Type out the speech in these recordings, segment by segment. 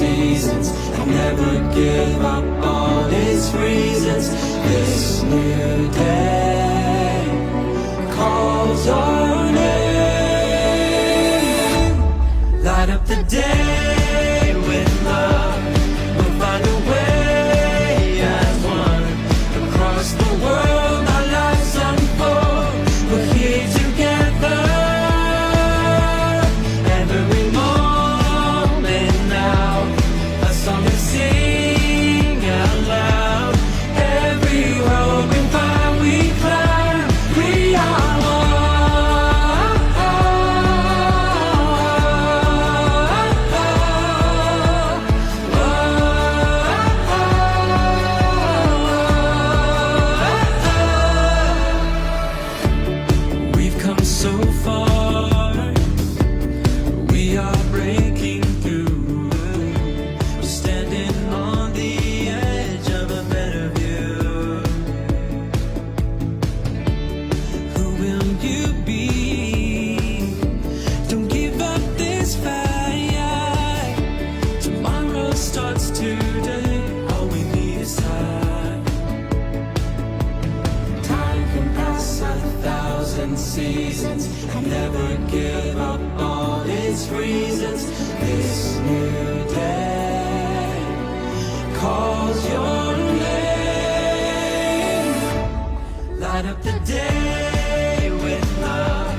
seasons, and never give up all its reasons. This new day calls our name. Light up the day with love. We'll find a way as one. Across the world our lives unfold. We're here together. Every moment now, a song to sing out loud. Every road we find we climb. We are one. We've come so far. We are breaking through. We're standing on the edge of a better view. Who will you be? Don't give up this fight. Tomorrow starts today. All we need is time. Time can pass 1,000 seasons and never give up all its reasons. This new day calls your name. Light up the day with love.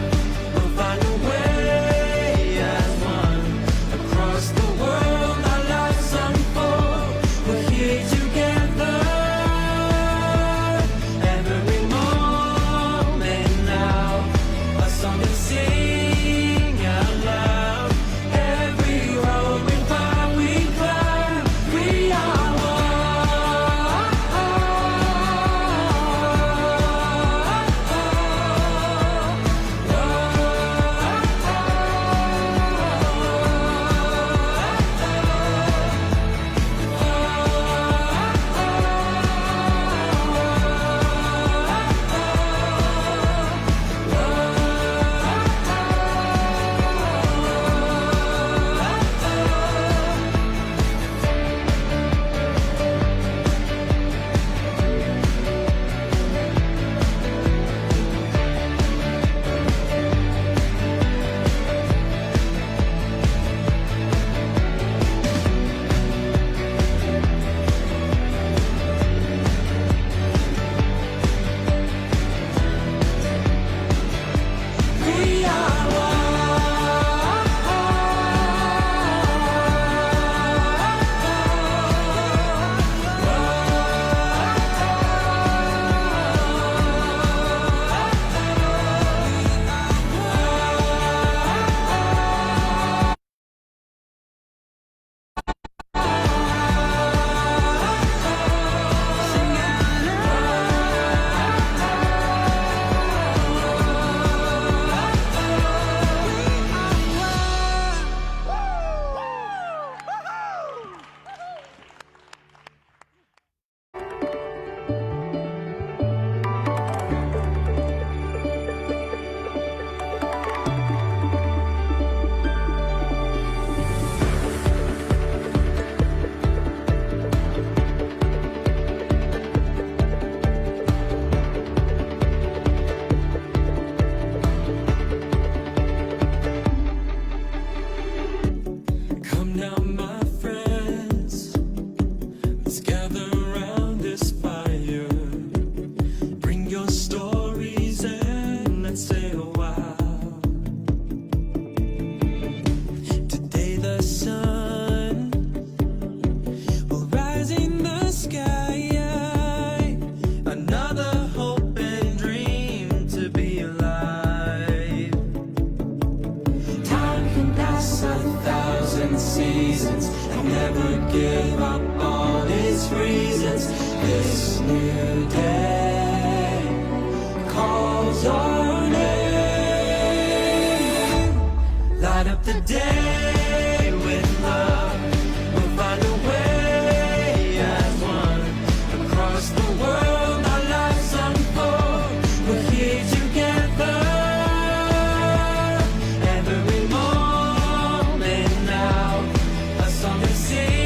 We'll find a way as one. Across the world our lives unfold. We're here together. Every moment now, a song to sing out loud. Every road we find we climb. We are seasons and never give up all its reasons. This new day calls our name. Light up the day with love. We'll find a way as one. Across the world our lives unfold. We're here together. Every moment now, a song to sing.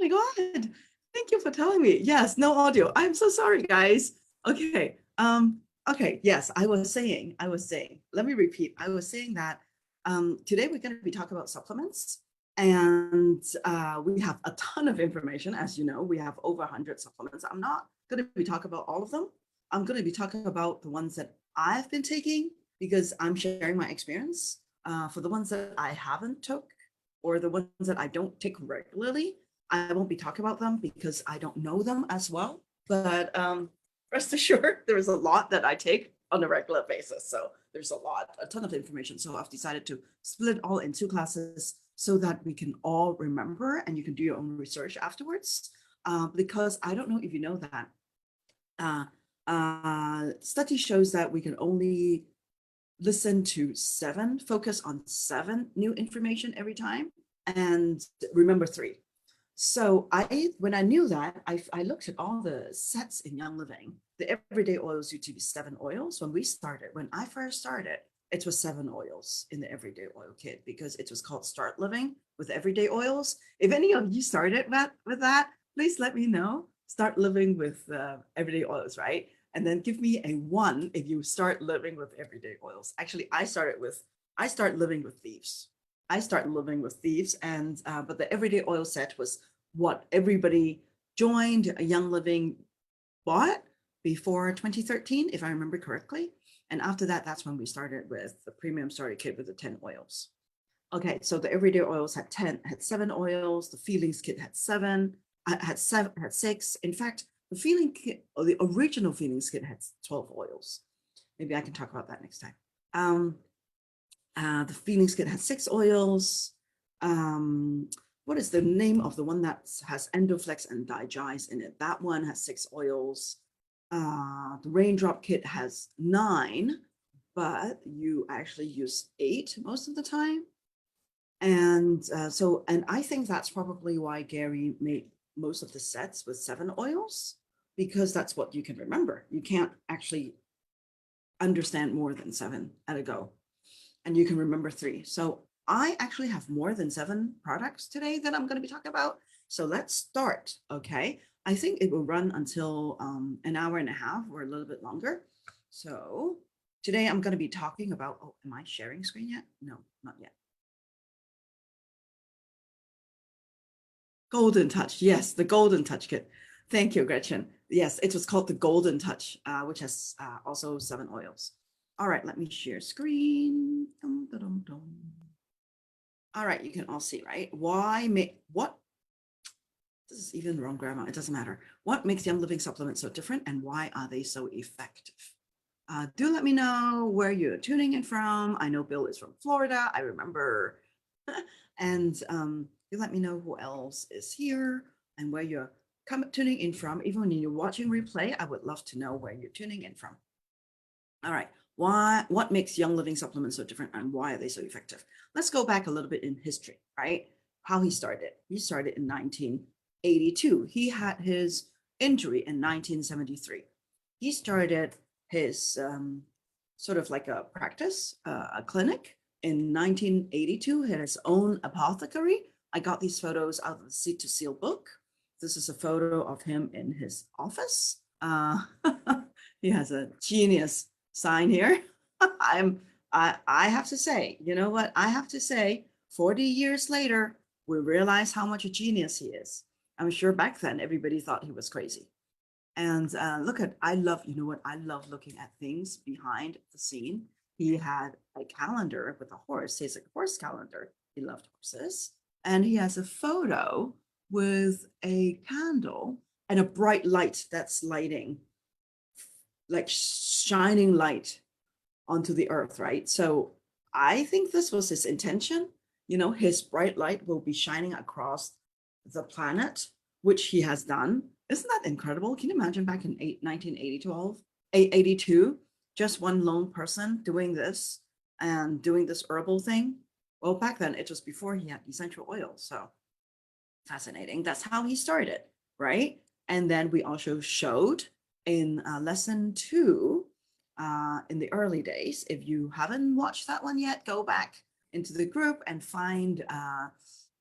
my God. Thank you for telling me. Yes, no audio. I'm so sorry, guys. Okay. Okay. Yes, I was saying, let me repeat. I was saying that today we're going to be talking about supplements. And we have a ton of information. As you know, we have over 100 supplements. I'm not going to be talking about all of them. I'm going to be talking about the ones that I've been taking because I'm sharing my experience. For the ones that I haven't took or the ones that I don't take regularly, I won't be talking about them because I don't know them as well. But rest assured, there's a lot that I take on a regular basis. So there's a ton of information. So I've decided to split all in two classes so that we can all remember and you can do your own research afterwards. Because I don't know if you know that. Study shows that we can only listen to focus on 7 new information every time and remember 3. So when I knew that, I looked at all the sets in Young Living. The everyday oils used to be 7 oils. When I first started, it was 7 oils in the everyday oil kit because it was called Start Living with everyday oils. If any of you started with that, please let me know. Start living with everyday oils, right? And then give me a 1 if you start living with everyday oils. Actually, I start living with thieves. I started living with thieves, and but the everyday oil set was what everybody joined a Young Living bought before 2013, if I remember correctly. And after that, that's when we started with the premium starter kit with the 10 oils. Okay, so the everyday oils had 7 oils. The feelings kit had 7, had 6. In fact, the feeling kit or the original feelings kit had 12 oils. Maybe I can talk about that next time. The feelings kit has 6 oils. What is the name of the one that has Endoflex and Digest in it? That one has 6 oils. The Raindrop kit has 9, but you actually use 8 most of the time. And and I think that's probably why Gary made most of the sets with 7 oils, because that's what you can remember. You can't actually understand more than 7 at a go. And you can remember 3. So I actually have more than 7 products today that I'm going to be talking about. So let's start, okay? I think it will run until an hour and a half or a little bit longer. So today I'm going to be talking about, oh, am I sharing screen yet? No, not yet. Golden Touch, yes, the Golden Touch kit. Thank you, Gretchen. Yes, it was called the Golden Touch, which has also 7 oils. All right, let me share screen. Dum, dum, dum. All right, you can all see, right? What? This is even wrong grammar. It doesn't matter. What makes Young Living supplements so different and why are they so effective? Do let me know where you're tuning in from. I know Bill is from Florida. I remember. And you let me know who else is here and where you're tuning in from. Even when you're watching replay, I would love to know where you're tuning in from. All right. What makes Young Living supplements so different and why are they so effective? Let's go back a little bit in history, right? How he started. He started in 1982. He had his injury in 1973. He started his sort of like a practice, a clinic in 1982. He had his own apothecary. I got these photos out of the Seed to Seal book. This is a photo of him in his office. He has a genius sign here. I have to say, you know what? I have to say, 40 years later, we realize how much a genius he is. I'm sure back then everybody thought he was crazy. And I love looking at things behind the scene. He had a calendar with a horse. He has a horse calendar. He loved horses. And he has a photo with a candle and a bright light that's lighting, like shining light onto the earth, right? So I think this was his intention. You know, his bright light will be shining across the planet, which he has done. Isn't that incredible? Can you imagine back in 1982, just one lone person doing this and doing this herbal thing? Well, back then it was before he had essential oils. So fascinating. That's how he started, right? And then we also showed in lesson 2 in the early days. If you haven't watched that one yet, go back into the group and find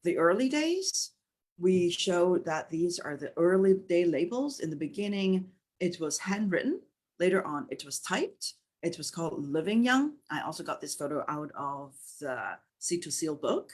the early days. we show that these are the early day labels. In the beginning, it was handwritten. Later on, it was typed. It was called Living Young. I also got this photo out of the Seed to Seal book.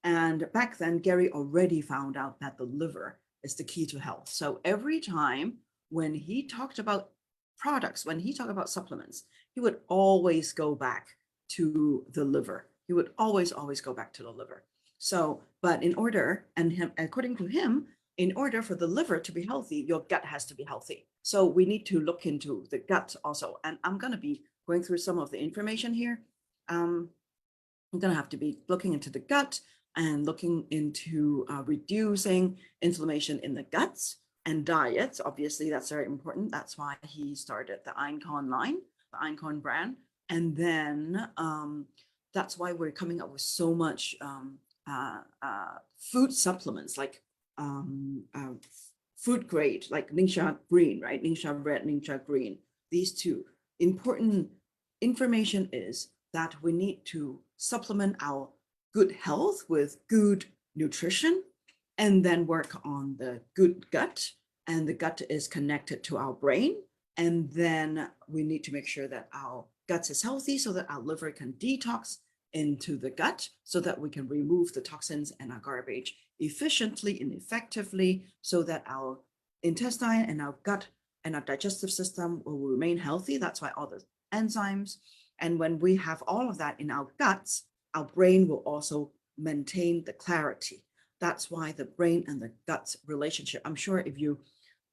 And back then, Gary already found out that the liver is the key to health. So every time when he talked about products, when he talked about supplements, he would always go back to the liver. He would always go back to the liver. So, but in order, and him, according to him, in order for the liver to be healthy, your gut has to be healthy. So we need to look into the gut also. And I'm going to be going through some of the information here. I'm going to have to be looking into the gut and looking into reducing inflammation in the guts and diets. Obviously, that's very important. That's why he started the Einkorn line, the Einkorn brand. And then that's why we're coming up with so much food supplements, like food grade, like Ningxia green, right? Ningxia red, Ningxia green. These two. Important information is that we need to supplement our good health with good nutrition, and then work on the good gut. And the gut is connected to our brain. And then we need to make sure that our gut is healthy so that our liver can detox into the gut so that we can remove the toxins and our garbage efficiently and effectively so that our intestine and our gut and our digestive system will remain healthy. That's why all the enzymes. And when we have all of that in our guts, our brain will also maintain the clarity. That's why the brain and the gut relationship. I'm sure if you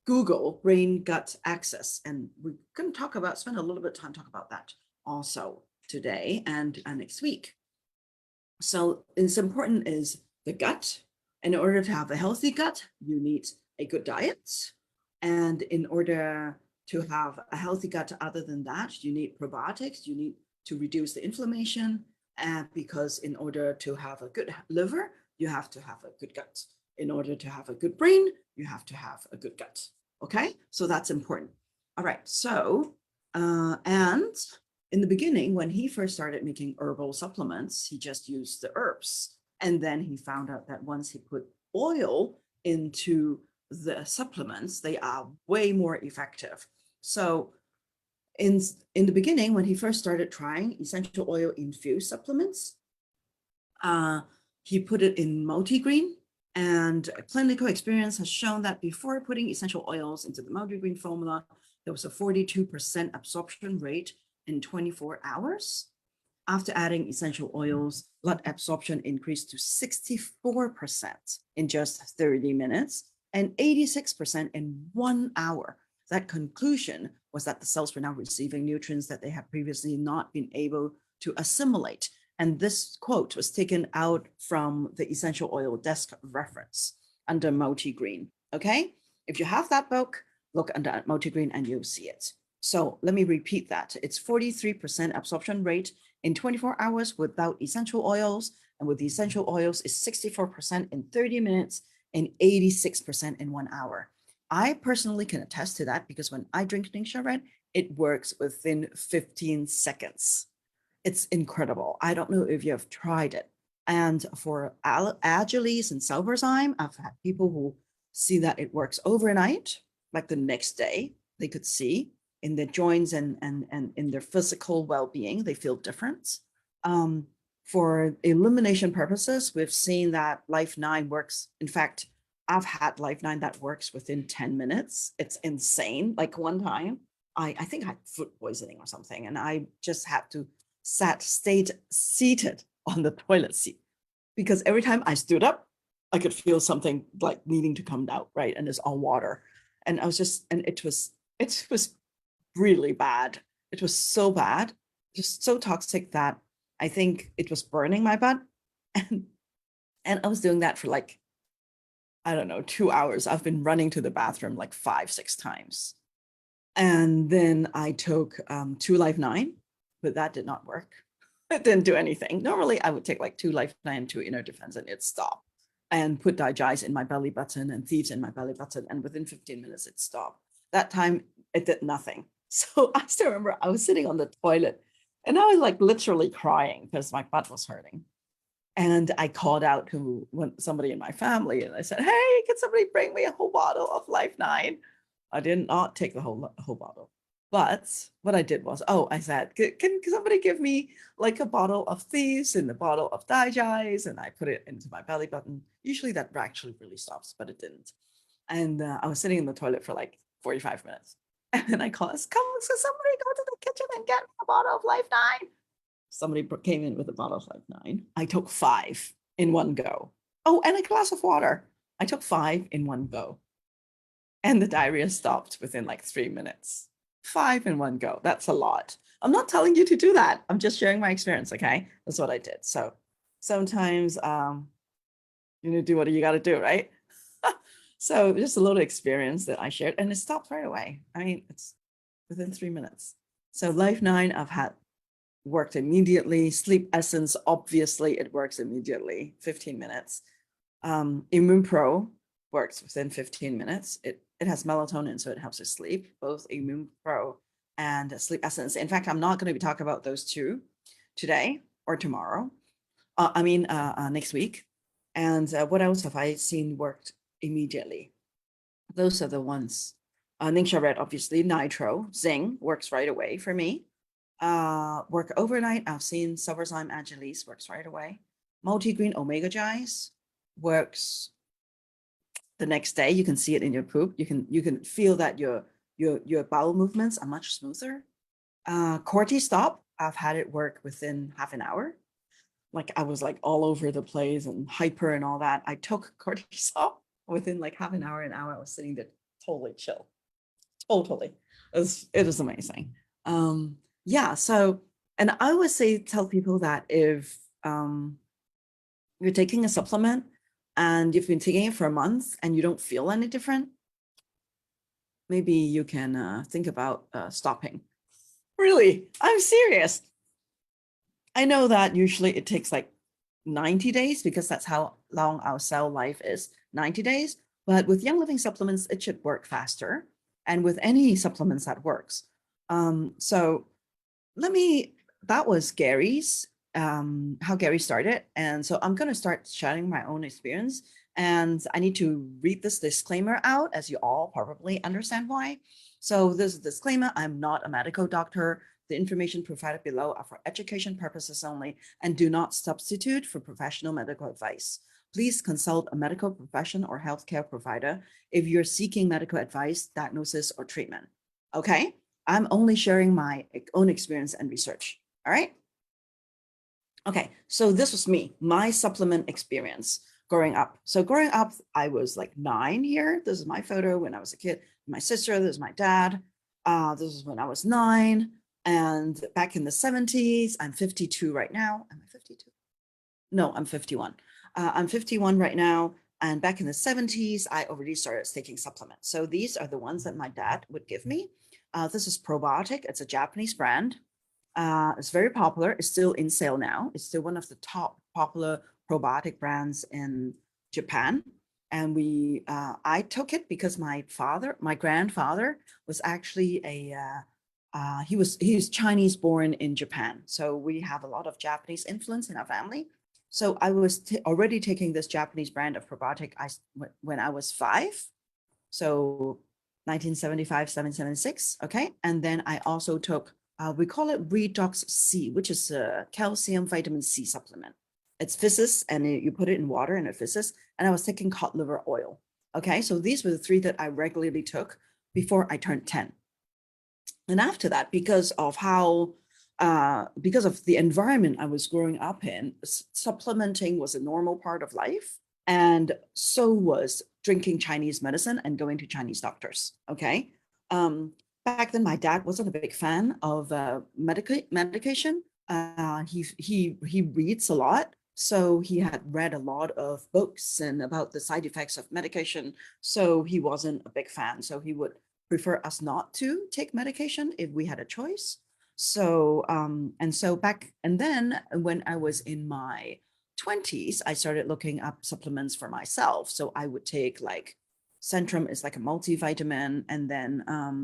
Google brain gut axis, and we can talk about, spend a little bit of time talk about that also today and next week. So it's important is the gut. In order to have a healthy gut, you need a good diet. And in order to have a healthy gut, other than that, you need probiotics, you need to reduce the inflammation. And because in order to have a good liver, you have to have a good gut. In order to have a good brain, you have to have a good gut. Okay, so that's important. All right, so, and in the beginning, when he first started making herbal supplements, he just used the herbs. And then he found out that once he put oil into the supplements, they are way more effective. So in the beginning, when he first started trying essential oil infused supplements, he put it in multigreen, and clinical experience has shown that before putting essential oils into the multigreen formula, there was a 42% absorption rate in 24 hours. After adding essential oils, blood absorption increased to 64% in just 30 minutes and 86% in 1 hour. That conclusion was that the cells were now receiving nutrients that they had previously not been able to assimilate. And this quote was taken out from the essential oil desk reference under multigreen. Okay, if you have that book, look under multigreen and you'll see it. So let me repeat that. It's 43% absorption rate in 24 hours without essential oils, and with the essential oils is 64% in 30 minutes and 86% in 1 hour. I personally can attest to that because when I drink Ningxia Red, it works within 15 seconds. It's incredible. I don't know if you have tried it. And for Agilis and Selberzyme, I've had people who see that it works overnight, like the next day, they could see in their joints and in their physical well-being, they feel different. For elimination purposes, we've seen that Life 9 works. In fact, I've had Life 9 that works within 10 minutes. It's insane. Like one time, I think I had food poisoning or something, and I just had to stayed seated on the toilet seat because every time I stood up, I could feel something like needing to come out, right? And it's all water. And I was just, and it was really bad. It was so bad, just so toxic that I think it was burning my butt. And I was doing that for like, I don't know, 2 hours. I've been running to the bathroom like 5-6 times. And then I took 2 Life 9, but that did not work. It didn't do anything. Normally I would take like 2 Life 9, 2 Inner Defense, and it'd stop. And put Digize in my belly button and Thieves in my belly button. And within 15 minutes, it stopped. That time it did nothing. So I still remember I was sitting on the toilet and I was like literally crying because my butt was hurting. And I called out to somebody in my family and I said, hey, can somebody bring me a whole bottle of Life 9? I did not take the whole bottle. But what I did was, I said, can somebody give me like a bottle of these and a bottle of Dietary? And I put it into my belly button. Usually that actually really stops, but it didn't. And I was sitting in the toilet for like 45 minutes. And then I called, so somebody go to the kitchen and get me a bottle of Life 9. Somebody came in with a bottle of Life 9. I took 5 in one go. Oh, and a glass of water. I took 5 in one go. And the diarrhea stopped within like 3 minutes. 5 in one go. That's a lot. I'm not telling you to do that. I'm just sharing my experience, okay? That's what I did. So sometimes do what you got to do, right? So just a little experience that I shared, and it stopped right away. I mean, it's within 3 minutes. So Life 9, I've had worked immediately. Sleep Essence, obviously, it works immediately, 15 minutes. Immune Pro works within 15 minutes. It has melatonin, so it helps you sleep, both Immune Pro and Sleep Essence. In fact, I'm not going to be talking about those two today or tomorrow. Next week. And what else have I seen worked immediately? Those are the ones. Ningxia Red, obviously. Nitro, Zing works right away for me. Work overnight. I've seen Silverzyme Agilis works right away. Multigreen Omega Gies works the next day. You can see it in your poop. You can feel that your bowel movements are much smoother. Corti Stop, I've had it work within half an hour. Like I was like all over the place and hyper and all that. I took Corti Stop within like half an hour. I was sitting there totally chill. Totally. It is amazing. Yeah, so, and I always tell people that if you're taking a supplement and you've been taking it for a month and you don't feel any different, maybe you can think about stopping. Really, I'm serious. I know that usually it takes like 90 days because that's how long our cell life is, 90 days. But with Young Living supplements, it should work faster. And with any supplements that works. So that was Gary's, how Gary started. And so I'm going to start sharing my own experience. And I need to read this disclaimer out, as you all probably understand why. So this is a disclaimer. I'm not a medical doctor. The information provided below are for education purposes only and do not substitute for professional medical advice. Please consult a medical professional or healthcare provider if you're seeking medical advice, diagnosis, or treatment. Okay? I'm only sharing my own experience and research. All right? Okay, so this was me, my supplement experience growing up. So growing up, I was like 9 here. This is my photo when I was a kid. My sister, this is my dad. This is when I was 9. And back in the 70s, I'm 52 right now. Am I 52? No, I'm 51. I'm 51 right now. And back in the 70s, I already started taking supplements. So these are the ones that my dad would give me. This is Probiotic. It's a Japanese brand. It's very popular. It's still in sale now. It's still one of the top popular probiotic brands in Japan. And I took it because my grandfather was actually he's Chinese born in Japan. So we have a lot of Japanese influence in our family. So I was already taking this Japanese brand of probiotic when I was 5. So 1975, 776. Okay. And then I also took, we call it Redox C, which is a calcium vitamin C supplement. It's physis, and you put it in water and it fizzes. And I was taking cod liver oil. Okay. So these were the 3 that I regularly took before I turned 10. And after that, because of the environment I was growing up in, supplementing was a normal part of life. And so was drinking Chinese medicine and going to Chinese doctors. Okay. Back then, my dad wasn't a big fan of medication. He reads a lot. So he had read a lot of books and about the side effects of medication. So he wasn't a big fan. So he would prefer us not to take medication if we had a choice. So, and then when I was in my 20s, I started looking up supplements for myself. So I would take like Centrum is like a multivitamin, and then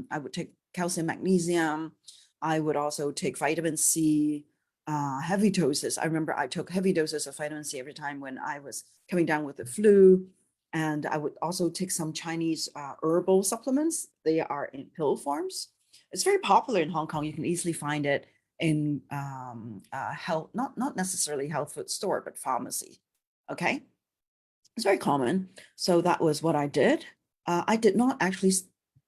I would take calcium, magnesium. I would also take vitamin C. heavy doses. I remember I took heavy doses of vitamin C every time when I was coming down with the flu. And I would also take some Chinese herbal supplements. They are in pill forms. It's very popular in Hong Kong. You can easily find it in health, not necessarily health food store, but pharmacy. Okay. It's very common. So that was what I did. I did not actually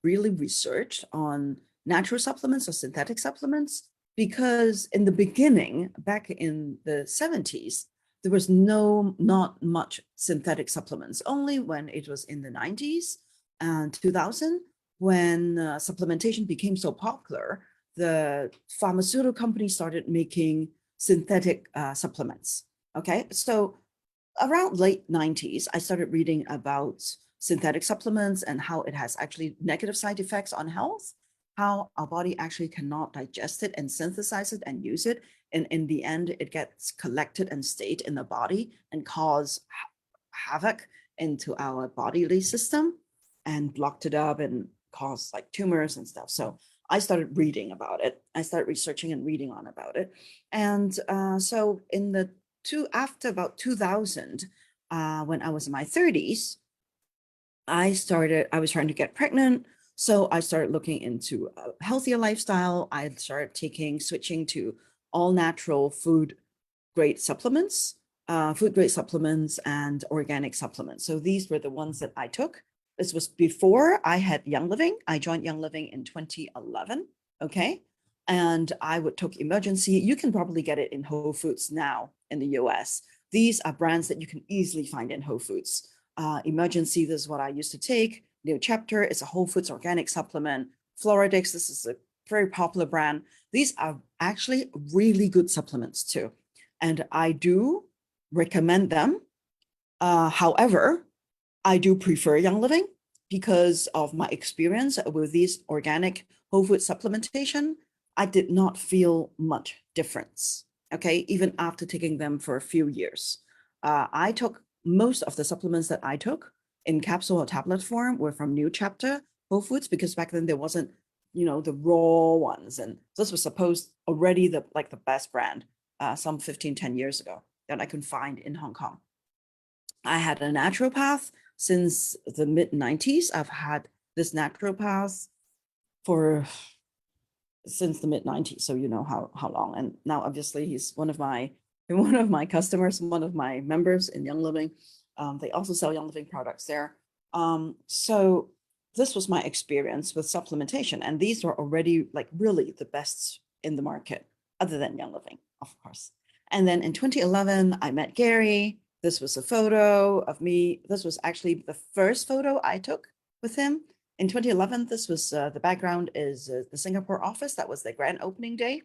really research on natural supplements or synthetic supplements because in the beginning, back in the 70s, there was not much synthetic supplements, only when it was in the 90s and 2000, when supplementation became so popular, the pharmaceutical companies started making synthetic supplements. Okay, so around late 90s, I started reading about synthetic supplements and how it has actually negative side effects on health, how our body actually cannot digest it and synthesize it and use it. And in the end, it gets collected and stayed in the body and cause havoc into our bodily system and blocked it up and caused like tumors and stuff. So I started reading about it. I started researching and reading on about it. And so in the after about 2000, when I was in my 30s, I was trying to get pregnant. So I started looking into a healthier lifestyle. I started switching to all natural food grade supplements and organic supplements. So these were the ones that I took. This was before I had Young Living. I joined Young Living in 2011. Okay. And I would took Emergency. You can probably get it in Whole Foods now in the US. These are brands that you can easily find in Whole Foods. Emergency, this is what I used to take. New Chapter is a Whole Foods organic supplement. Floradix, this is a very popular brand. These are actually really good supplements too. And I do recommend them. However, I do prefer Young Living because of my experience with these organic whole food supplementation. I did not feel much difference, okay, even after taking them for a few years. I took most of the supplements that I took in capsule or tablet form were from New Chapter Whole Foods because back then there wasn't, the raw ones. And this was supposed already the best brand some 10 years ago that I could find in Hong Kong. I had a naturopath since the mid 90s. I've had this naturopath since the mid 90s. So you know how long. And now obviously he's one of my customers, one of my members in Young Living. They also sell Young Living products there. So this was my experience with supplementation. And these were already really the best in the market, other than Young Living, of course. And then in 2011, I met Gary. This was a photo of me. This was actually the first photo I took with him. In 2011, this was the background is the Singapore office. That was the grand opening day.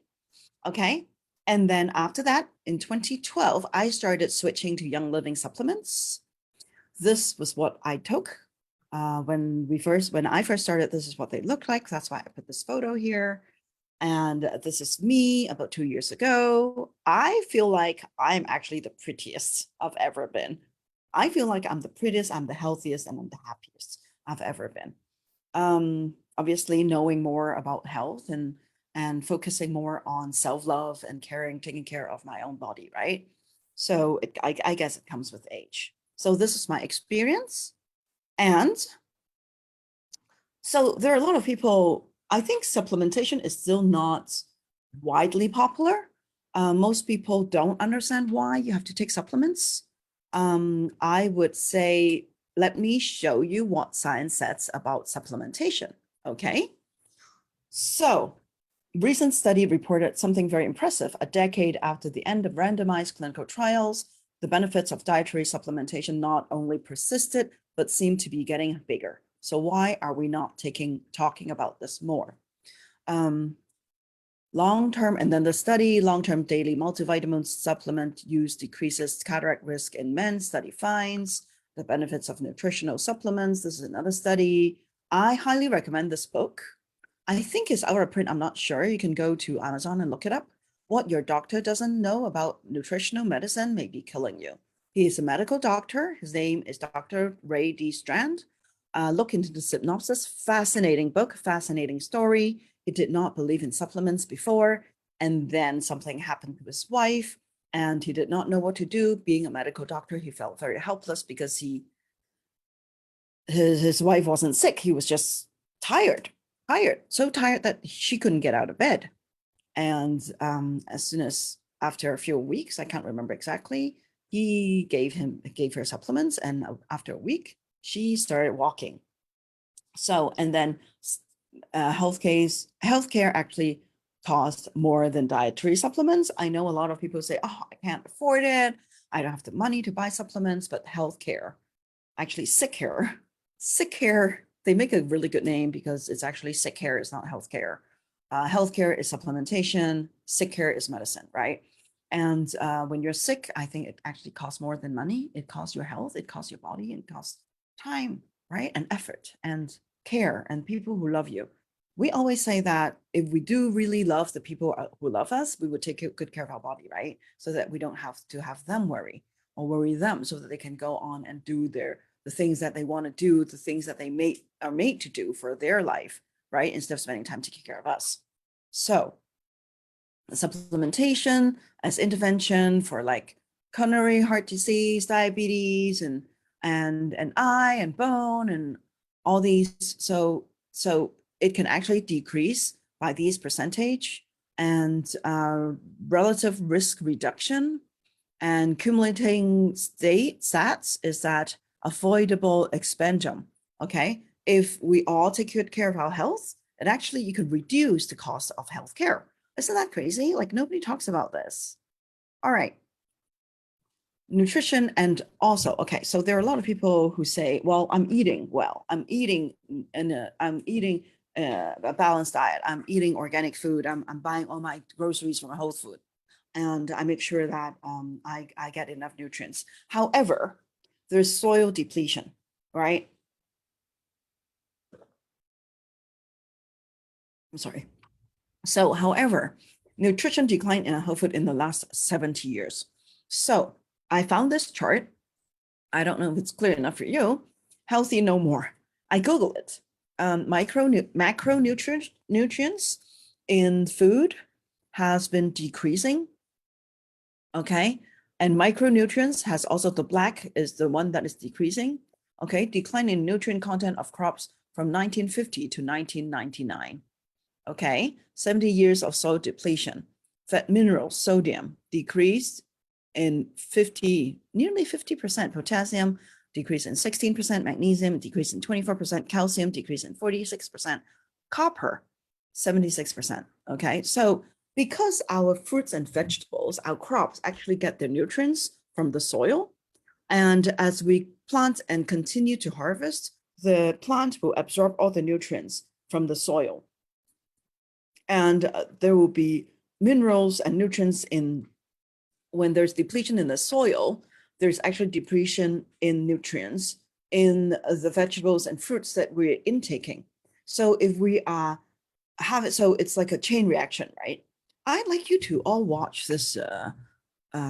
Okay. And then after that, in 2012, I started switching to Young Living supplements. This was what I took when I first started. This is what they looked like. That's why I put this photo here. And this is me about 2 years ago. I feel like I'm actually the prettiest I've ever been. I feel like I'm the prettiest, I'm the healthiest, and I'm the happiest I've ever been. Obviously, knowing more about health and focusing more on self-love and taking care of my own body, right? So I guess it comes with age. So this is my experience. And so there are a lot of people, I think supplementation is still not widely popular. Most people don't understand why you have to take supplements. I would say, let me show you what science says about supplementation, okay? So, recent study reported something very impressive. A decade after the end of randomized clinical trials, the benefits of dietary supplementation not only persisted, but seemed to be getting bigger. So why are we not talking about this more? Long-term, and then the study, long-term daily multivitamin supplement use decreases cataract risk in men. Study finds the benefits of nutritional supplements. This is another study. I highly recommend this book. I think it's out of print. I'm not sure. You can go to Amazon and look it up. What your doctor doesn't know about nutritional medicine may be killing you. He is a medical doctor. His name is Dr. Ray D. Strand. Look into the synopsis. Fascinating book, fascinating story. He did not believe in supplements before. And then something happened to his wife, and he did not know what to do. Being a medical doctor, he felt very helpless because his wife wasn't sick. He was just tired, so tired that she couldn't get out of bed. And as soon as after a few weeks, I can't remember exactly, he gave her supplements, and after a week, she started walking. So, and then healthcare actually cost more than dietary supplements. I know a lot of people say, oh, I can't afford it. I don't have the money to buy supplements, but healthcare, actually sick care, they make a really good name because it's actually sick care, it's not healthcare. Healthcare is supplementation, sick care is medicine, right? And when you're sick, I think it actually costs more than money. It costs your health, it costs your body, it costs time, right? And effort and care and people who love you. We always say that if we do really love the people who love us, we would take good care of our body, right? So that we don't have to have them worry or worry them, so that they can go on and do the things that they want to do, the things that they are made to do for their life, right? Instead of spending time taking care of us. So supplementation as intervention for like coronary heart disease, diabetes, and eye and bone and all these. So it can actually decrease by these percentage, and relative risk reduction and accumulating stats is that avoidable expendum. Okay, if we all take good care of our health, it actually, you could reduce the cost of healthcare. Isn't that crazy? Like, nobody talks about this. All right. Nutrition, and also, okay, so there are a lot of people who say, well, I'm eating well, I'm eating a balanced diet, I'm eating organic food, I'm buying all my groceries from Whole Food, and I make sure that I get enough nutrients. However, there's soil depletion, right? I'm sorry. So, however, nutrition declined in whole food in the last 70 years. So I found this chart. I don't know if it's clear enough for you. Healthy no more. I Googled it. Macronutrients in food has been decreasing. Okay. And micronutrients has also, the black is the one that is decreasing. Okay. Decline in nutrient content of crops from 1950 to 1999. Okay. 70 years of soil depletion. Fat minerals, sodium decreased in nearly 50%. Potassium decreased in 16%. Magnesium decreased in 24%. Calcium decreased in 46%. Copper, 76%. Okay. So because our fruits and vegetables, our crops actually get their nutrients from the soil, and as we plant and continue to harvest, the plant will absorb all the nutrients from the soil. And there will be minerals and nutrients when there's depletion in the soil, there's actually depletion in nutrients in the vegetables and fruits that we're intaking. So if we have it, so it's like a chain reaction, right? I'd like you to all watch this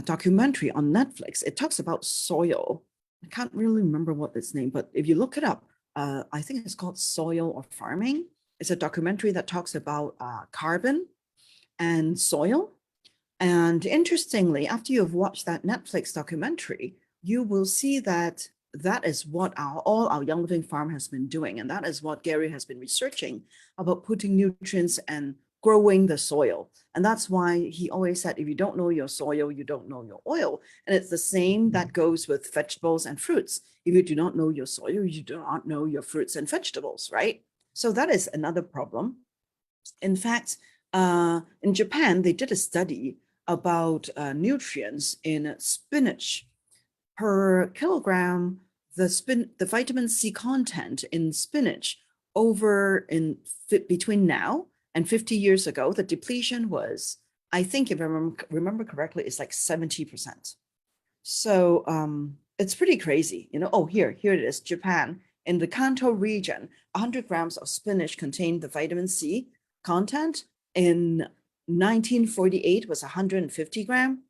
documentary on Netflix. It talks about soil. I can't really remember what its name, but if you look it up, I think it's called Soil or Farming. It's a documentary that talks about carbon and soil. And interestingly, after you've watched that Netflix documentary, you will see that that is what all our Young Living Farm has been doing. And that is what Gary has been researching about putting nutrients and growing the soil. And that's why he always said, if you don't know your soil, you don't know your oil. And it's the same that goes with vegetables and fruits. If you do not know your soil, you do not know your fruits and vegetables, right? So that is another problem. In fact, in Japan, they did a study about nutrients in spinach. Per kilogram, the vitamin C content in spinach between now and 50 years ago, the depletion was, I think if I remember correctly, it's like 70%. So it's pretty crazy, you know. Oh, here it is, Japan. In the Kanto region, 100 grams of spinach contained the vitamin C content. In 1948 was 150 grams.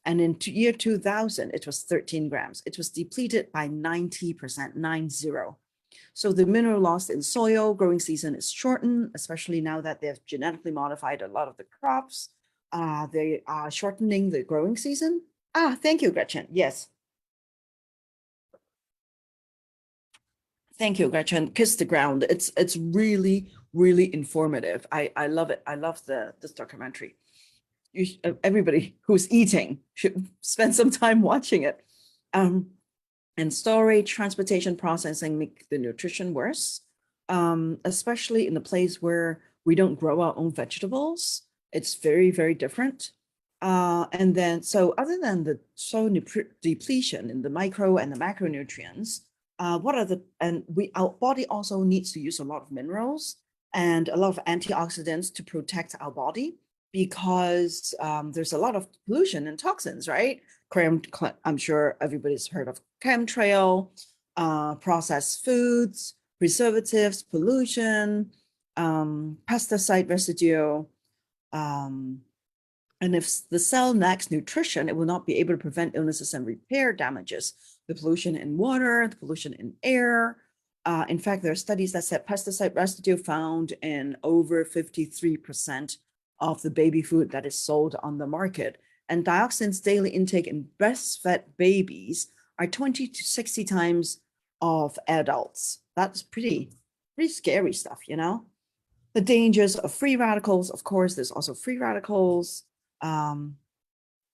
And in year 2000, it was 13 grams. It was depleted by 90%, 90. So the mineral loss in soil, growing season is shortened, especially now that they've genetically modified a lot of the crops. They are shortening the growing season. Thank you, Gretchen. Yes. Thank you, Gretchen. Kiss the ground. It's really, really informative. I love it. I love this documentary. Everybody who's eating should spend some time watching it. And storage, transportation, processing make the nutrition worse, especially in the place where we don't grow our own vegetables. It's very, very different. And then, so other than the soil depletion in the micro and the macronutrients, our body also needs to use a lot of minerals and a lot of antioxidants to protect our body because there's a lot of pollution and toxins, right? I'm sure everybody's heard of chemtrail, processed foods, preservatives, pollution, pesticide residue. And if the cell lacks nutrition, it will not be able to prevent illnesses and repair damages. The pollution in water, the pollution in air. In fact, there are studies that said pesticide residue found in over 53% of the baby food that is sold on the market. And dioxins daily intake in breastfed babies are 20 to 60 times of adults. That's pretty scary stuff, you know? The dangers of free radicals, of course, there's also free radicals.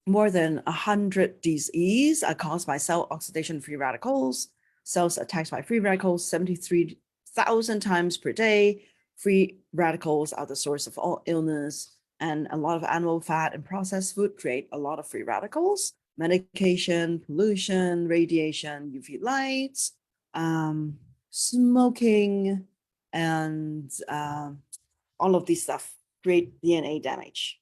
More than 100 diseases are caused by cell oxidation free radicals. Cells attacked by free radicals 73,000 times per day. Free radicals are the source of all illness, and a lot of animal fat and processed food create a lot of free radicals. Medication, pollution, radiation, UV lights, smoking, and all of these stuff create DNA damage.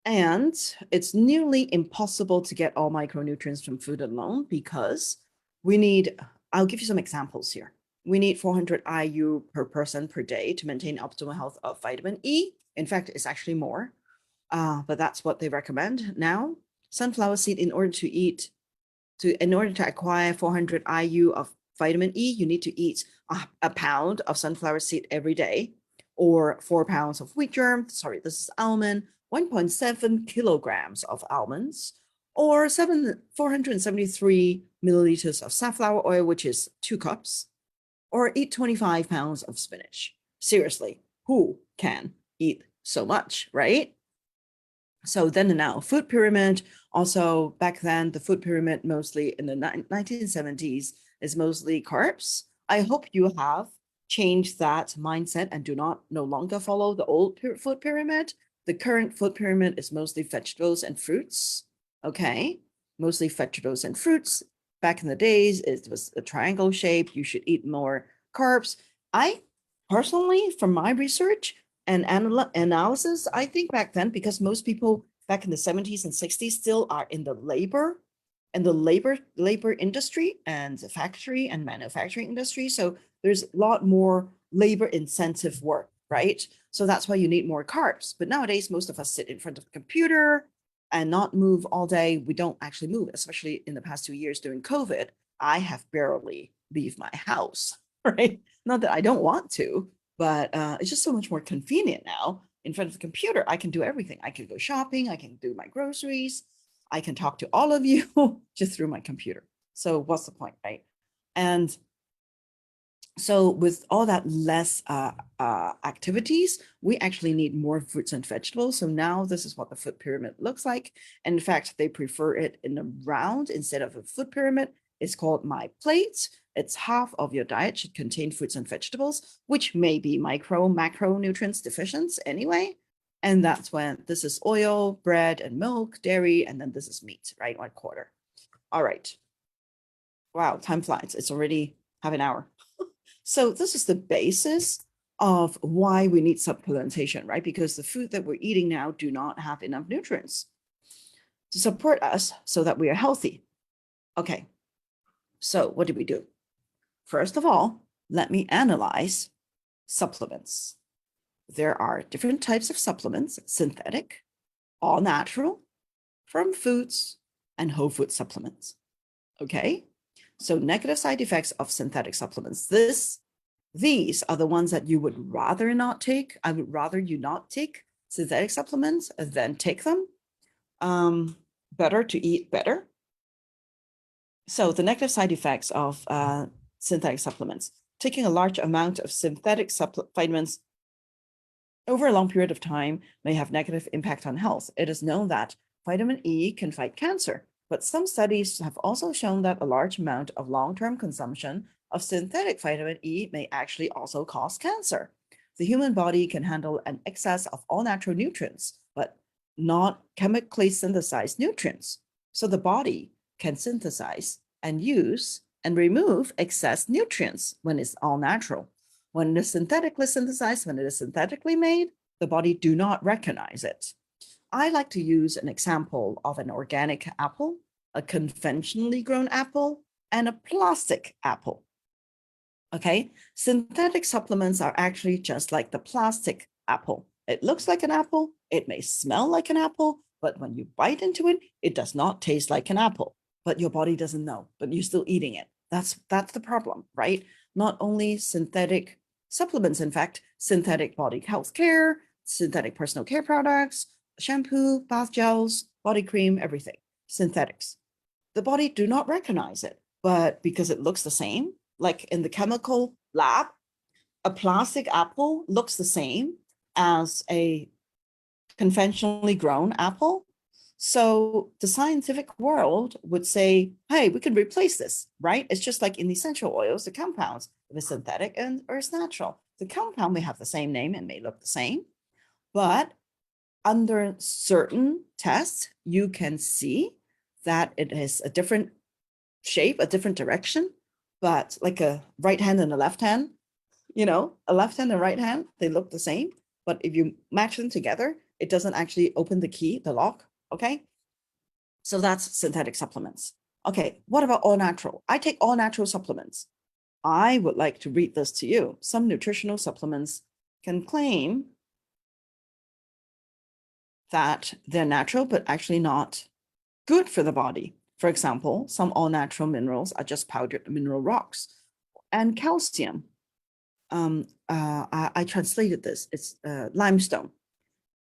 And it's nearly impossible to get all micronutrients from food alone because we need, I'll give you some examples here. We need 400 IU per person per day to maintain optimal health of vitamin E. In fact, it's actually more, but that's what they recommend now. Sunflower seed, in order to acquire 400 IU of vitamin E, you need to eat a pound of sunflower seed every day, or 4 pounds of wheat germ. Sorry, this is almond. 1.7 kilograms of almonds, or 473 milliliters of safflower oil, which is 2 cups, or eat 25 pounds of spinach. Seriously, who can eat so much, right? So then and now, food pyramid. Also, back then, the food pyramid mostly in the 1970s is mostly carbs. I hope you have changed that mindset and do not no longer follow the old food pyramid. The current food pyramid is mostly vegetables and fruits, okay? Mostly vegetables and fruits. Back in the days, it was a triangle shape. You should eat more carbs. I personally, from my research and analysis, I think back then, because most people back in the 70s and 60s still are in the labor industry and the factory and manufacturing industry. So there's a lot more labor intensive work, right? So that's why you need more carbs. But nowadays, most of us sit in front of the computer and not move all day. We don't actually move, especially in the past 2 years during COVID. I have barely leave my house, right? Not that I don't want to, but it's just so much more convenient now. In front of the computer, I can do everything. I can go shopping. I can do my groceries. I can talk to all of you just through my computer. So what's the point, right? And so with all that less activities, we actually need more fruits and vegetables. So now this is what the food pyramid looks like. And in fact, they prefer it in a round instead of a food pyramid. It's called My Plate. It's half of your diet should contain fruits and vegetables, which may be macronutrients deficient anyway. And that's when this is oil, bread and milk, dairy, and then this is meat, right? 1/4. All right. Wow, time flies. It's already half an hour. So this is the basis of why we need supplementation, right? Because the food that we're eating now do not have enough nutrients to support us so that we are healthy. Okay, so what do we do? First of all, let me analyze supplements. There are different types of supplements: synthetic, all natural, from foods, and whole food supplements. Okay? So negative side effects of synthetic supplements. These are the ones that you would rather not take. I would rather you not take synthetic supplements than take them. better to eat better. So the negative side effects of synthetic supplements. Taking a large amount of synthetic vitamins over a long period of time may have negative impact on health. It is known that vitamin E can fight cancer, but some studies have also shown that a large amount of long-term consumption of synthetic vitamin E may actually also cause cancer. The human body can handle an excess of all natural nutrients, but not chemically synthesized nutrients. So the body can synthesize and use and remove excess nutrients when it's all natural. When it is synthetically synthesized, when it is synthetically made, the body do not recognize it. I like to use an example of an organic apple, a conventionally grown apple, and a plastic apple. Okay, synthetic supplements are actually just like the plastic apple. It looks like an apple, it may smell like an apple, but when you bite into it, it does not taste like an apple. But your body doesn't know, but you're still eating it. That's the problem, right? Not only synthetic supplements, in fact, synthetic body health care, synthetic personal care products, shampoo, bath gels, body cream, everything, synthetics. The body do not recognize it, but because it looks the same, like in the chemical lab, a plastic apple looks the same as a conventionally grown apple. So the scientific world would say, hey, we can replace this, right? It's just like in essential oils, the compounds, if it's synthetic or it's natural. The compound may have the same name and may look the same, but under certain tests, you can see that it is a different shape, a different direction, but like a right hand and a left hand, a left hand and right hand, they look the same. But if you match them together, it doesn't actually open the key, the lock. Okay. So that's synthetic supplements. Okay. What about all natural? I take all natural supplements. I would like to read this to you. Some nutritional supplements can claim that they're natural, but actually not good for the body. For example, some all natural minerals are just powdered mineral rocks and calcium. I translated this. It's limestone,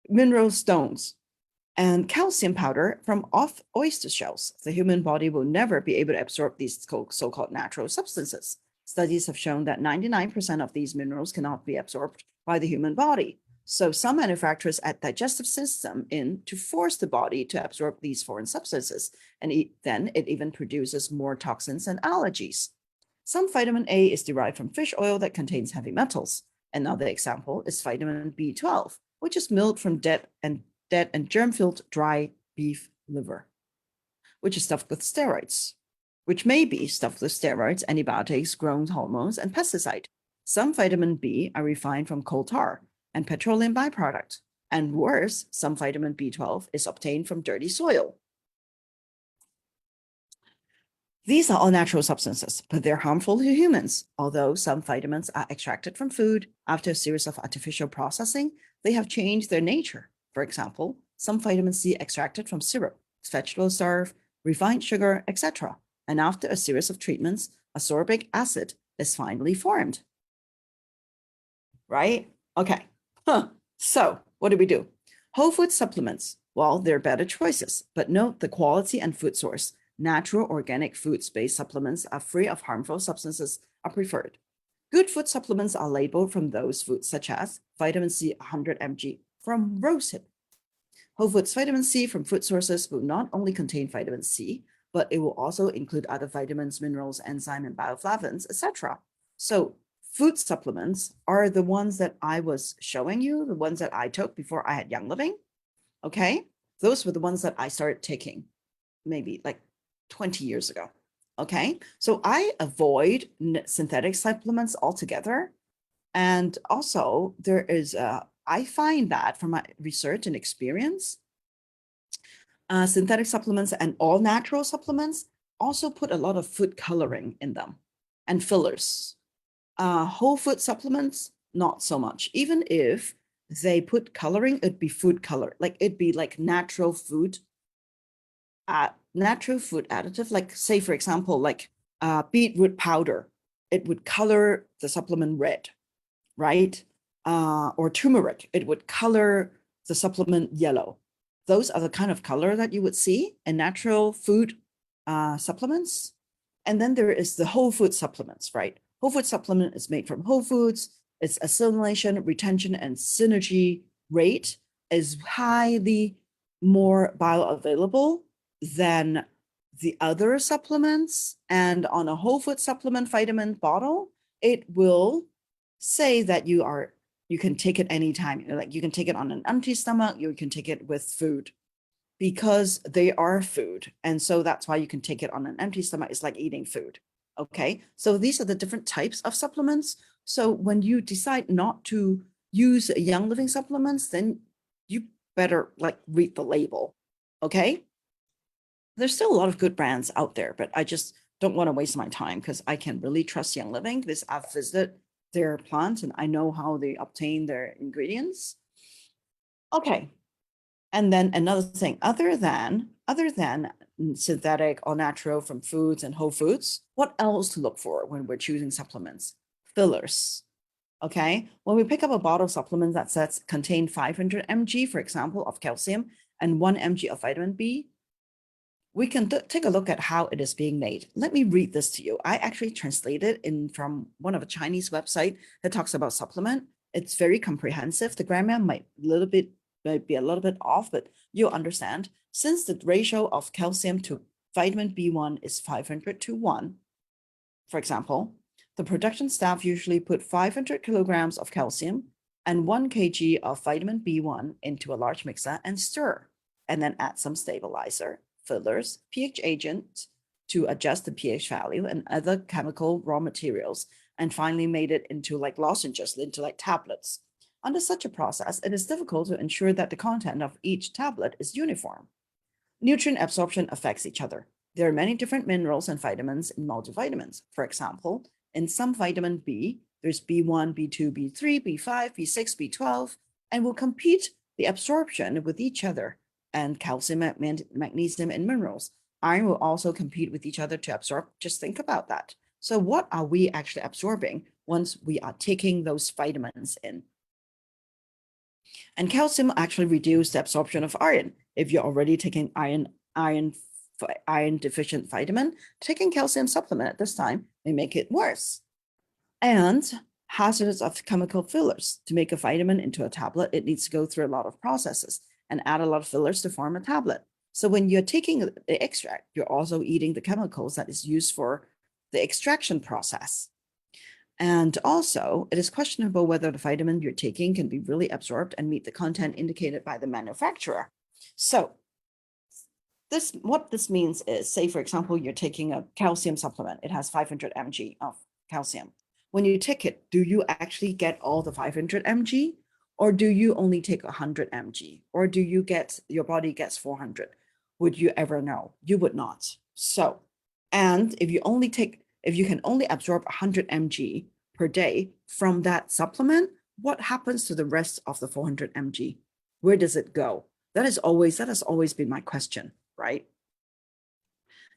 mineral stones, and calcium powder from off oyster shells. The human body will never be able to absorb these so-called natural substances. Studies have shown that 99% of these minerals cannot be absorbed by the human body. So some manufacturers add digestive system in to force the body to absorb these foreign substances, and then it even produces more toxins and allergies. Some vitamin A is derived from fish oil that contains heavy metals. Another example is vitamin B12, which is milled from dead and germ-filled dry beef liver, which is stuffed with steroids, which may be stuffed with steroids, antibiotics, growth hormones, and pesticide. Some vitamin B are refined from coal tar and petroleum byproduct. And worse, some vitamin B12 is obtained from dirty soil. These are all natural substances, but they're harmful to humans. Although some vitamins are extracted from food after a series of artificial processing, they have changed their nature. For example, some vitamin C extracted from syrup, vegetable starch, refined sugar, etc. And after a series of treatments, ascorbic acid is finally formed. Right? Okay. So what do? Whole food supplements. Well, they're better choices, but note the quality and food source. Natural organic foods-based supplements are free of harmful substances are preferred. Good food supplements are labeled from those foods such as vitamin C 100 mg from rosehip. Whole foods vitamin C from food sources will not only contain vitamin C, but it will also include other vitamins, minerals, enzymes, and bioflavonoids, etc. So food supplements are the ones that I was showing you, the ones that I took before I had Young Living. Okay, those were the ones that I started taking maybe like 20 years ago. Okay, so I avoid synthetic supplements altogether. And also there is I find that from my research and experience, synthetic supplements and all natural supplements also put a lot of food coloring in them and fillers. Whole food supplements, not so much. Even if they put coloring, it'd be food color, like it'd be like natural food additive, like say, for example, like beetroot powder, it would color the supplement red, right? Or turmeric, it would color the supplement yellow. those are the kind of color that you would see in natural food supplements. And then there is the whole food supplements, right? Whole food supplement is made from whole foods. Its assimilation, retention, and synergy rate is highly more bioavailable than the other supplements. And on a whole food supplement vitamin bottle, it will say that you can take it anytime. Like you can take it on an empty stomach, you can take it with food, because they are food. And so that's why you can take it on an empty stomach. It's like eating food. Okay. So these are the different types of supplements. So when you decide not to use Young Living supplements, then you better like read the label. Okay. There's still a lot of good brands out there, but I just don't want to waste my time because I can really trust Young Living because I've visited their plant and I know how they obtain their ingredients. Okay. And then another thing, other than synthetic or natural from foods and whole foods, what else to look for when we're choosing supplements? Fillers. Okay. When we pick up a bottle of supplements that says contain 500 mg, for example, of calcium and 1 mg of vitamin B, we can take a look at how it is being made. Let me read this to you. I actually translated in from one of a Chinese website that talks about supplement. It's very comprehensive. The grammar might be a little bit off, but you'll understand. Since the ratio of calcium to vitamin B1 is 500 to 1, for example, the production staff usually put 500 kilograms of calcium and 1 kg of vitamin B1 into a large mixer and stir, and then add some stabilizer, fillers, pH agent to adjust the pH value, and other chemical raw materials, and finally made it into like lozenges, into like tablets. Under such a process, it is difficult to ensure that the content of each tablet is uniform. Nutrient absorption affects each other. There are many different minerals and vitamins in multivitamins. For example, in some vitamin B, there's B1, B2, B3, B5, B6, B12, and will compete the absorption with each other. And calcium, magnesium, and minerals. Iron will also compete with each other to absorb. Just think about that. So what are we actually absorbing once we are taking those vitamins in? And calcium actually reduces the absorption of iron. If you're already taking iron deficient vitamin, taking calcium supplement at this time may make it worse. And hazards of chemical fillers. To make a vitamin into a tablet, it needs to go through a lot of processes and add a lot of fillers to form a tablet. So when you're taking the extract, you're also eating the chemicals that is used for the extraction process. And also, it is questionable whether the vitamin you're taking can be really absorbed and meet the content indicated by the manufacturer. So what this means is, say, for example, you're taking a calcium supplement. It has 500 mg of calcium. When you take it, do you actually get all the 500 mg? Or do you only take 100 mg? Or do you get, your body gets 400? Would you ever know? You would not. So, and if you can only absorb 100 mg per day from that supplement, what happens to the rest of the 400 mg? Where does it go? That has always been my question, right?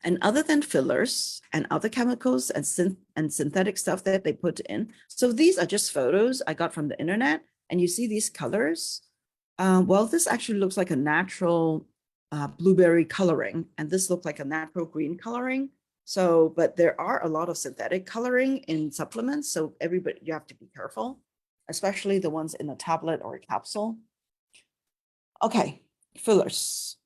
And other than fillers and other chemicals and synthetic stuff that they put in. So these are just photos I got from the internet. And you see these colors. Well, this actually looks like a natural blueberry coloring, and this looks like a natural green coloring. So, but there are a lot of synthetic coloring in supplements. So everybody, you have to be careful, especially the ones in a tablet or a capsule. Okay, fillers.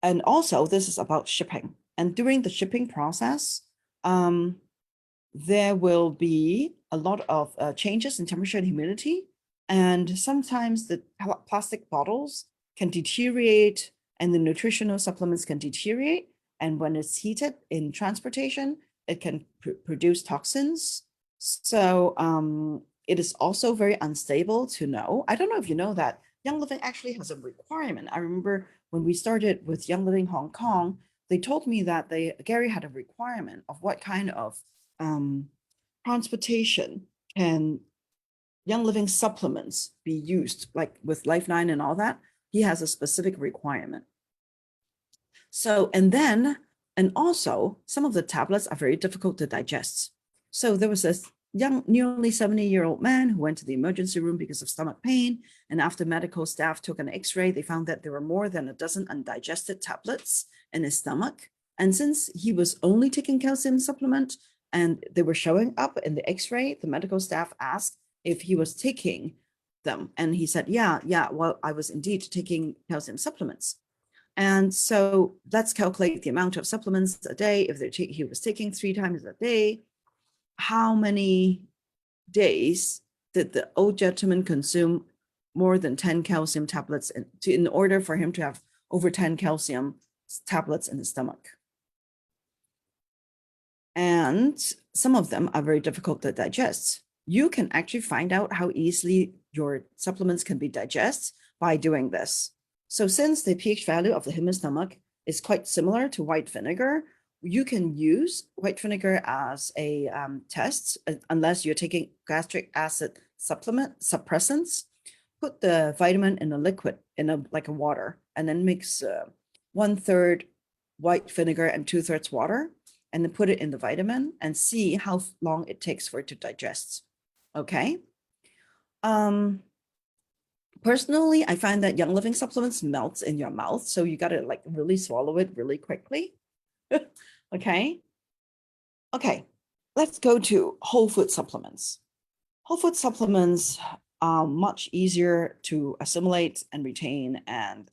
And also this is about shipping. And during the shipping process, there will be a lot of changes in temperature and humidity. And sometimes the plastic bottles can deteriorate and the nutritional supplements can deteriorate. And when it's heated in transportation, it can produce toxins. So it is also very unstable to know. I don't know if you know that Young Living actually has a requirement. I remember when we started with Young Living Hong Kong, they told me that Gary had a requirement of what kind of transportation can Young Living supplements be used, like with Life9 and all that. He has a specific requirement. So, and also some of the tablets are very difficult to digest. So there was young, nearly 70-year-old man who went to the emergency room because of stomach pain. And after medical staff took an x-ray, they found that there were more than a dozen undigested tablets in his stomach. And since he was only taking calcium supplement and they were showing up in the x-ray, the medical staff asked if he was taking them. And he said, yeah, well, I was indeed taking calcium supplements. And so let's calculate the amount of supplements a day. If he was taking 3 times a day, how many days did the old gentleman consume more than 10 calcium tablets in order for him to have over 10 calcium tablets in his stomach? And some of them are very difficult to digest. You can actually find out how easily your supplements can be digested by doing this. So since the pH value of the human stomach is quite similar to white vinegar, you can use white vinegar as a test, unless you're taking gastric acid supplement suppressants. Put the vitamin in a liquid, like a water, and then mix 1/3 white vinegar and 2/3 water, and then put it in the vitamin and see how long it takes for it to digest. Okay. Personally, I find that Young Living supplements melts in your mouth, so you got to like really swallow it really quickly. Okay. Let's go to whole food supplements. Whole food supplements are much easier to assimilate and retain and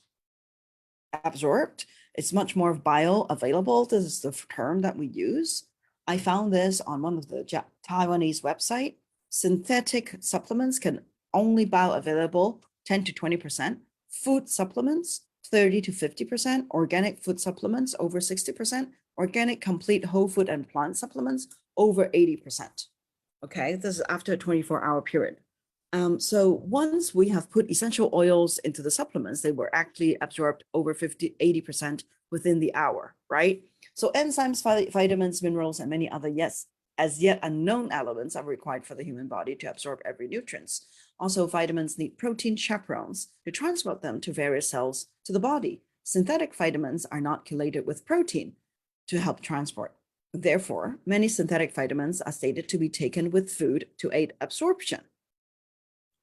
absorbed. It's much more bioavailable. This is the term that we use. I found this on one of the Taiwanese website. Synthetic supplements can only bioavailable 10 to 20%. Food supplements, 30 to 50%. Organic food supplements, over 60%. Organic complete whole food and plant supplements, over 80%. Okay, this is after a 24-hour period. So once we have put essential oils into the supplements, they were actually absorbed over 80% within the hour, right? So enzymes, vitamins, minerals, and many other as yet unknown elements are required for the human body to absorb every nutrients. Also, vitamins need protein chaperones to transport them to various cells to the body. Synthetic vitamins are not chelated with protein to help transport. Therefore, many synthetic vitamins are stated to be taken with food to aid absorption.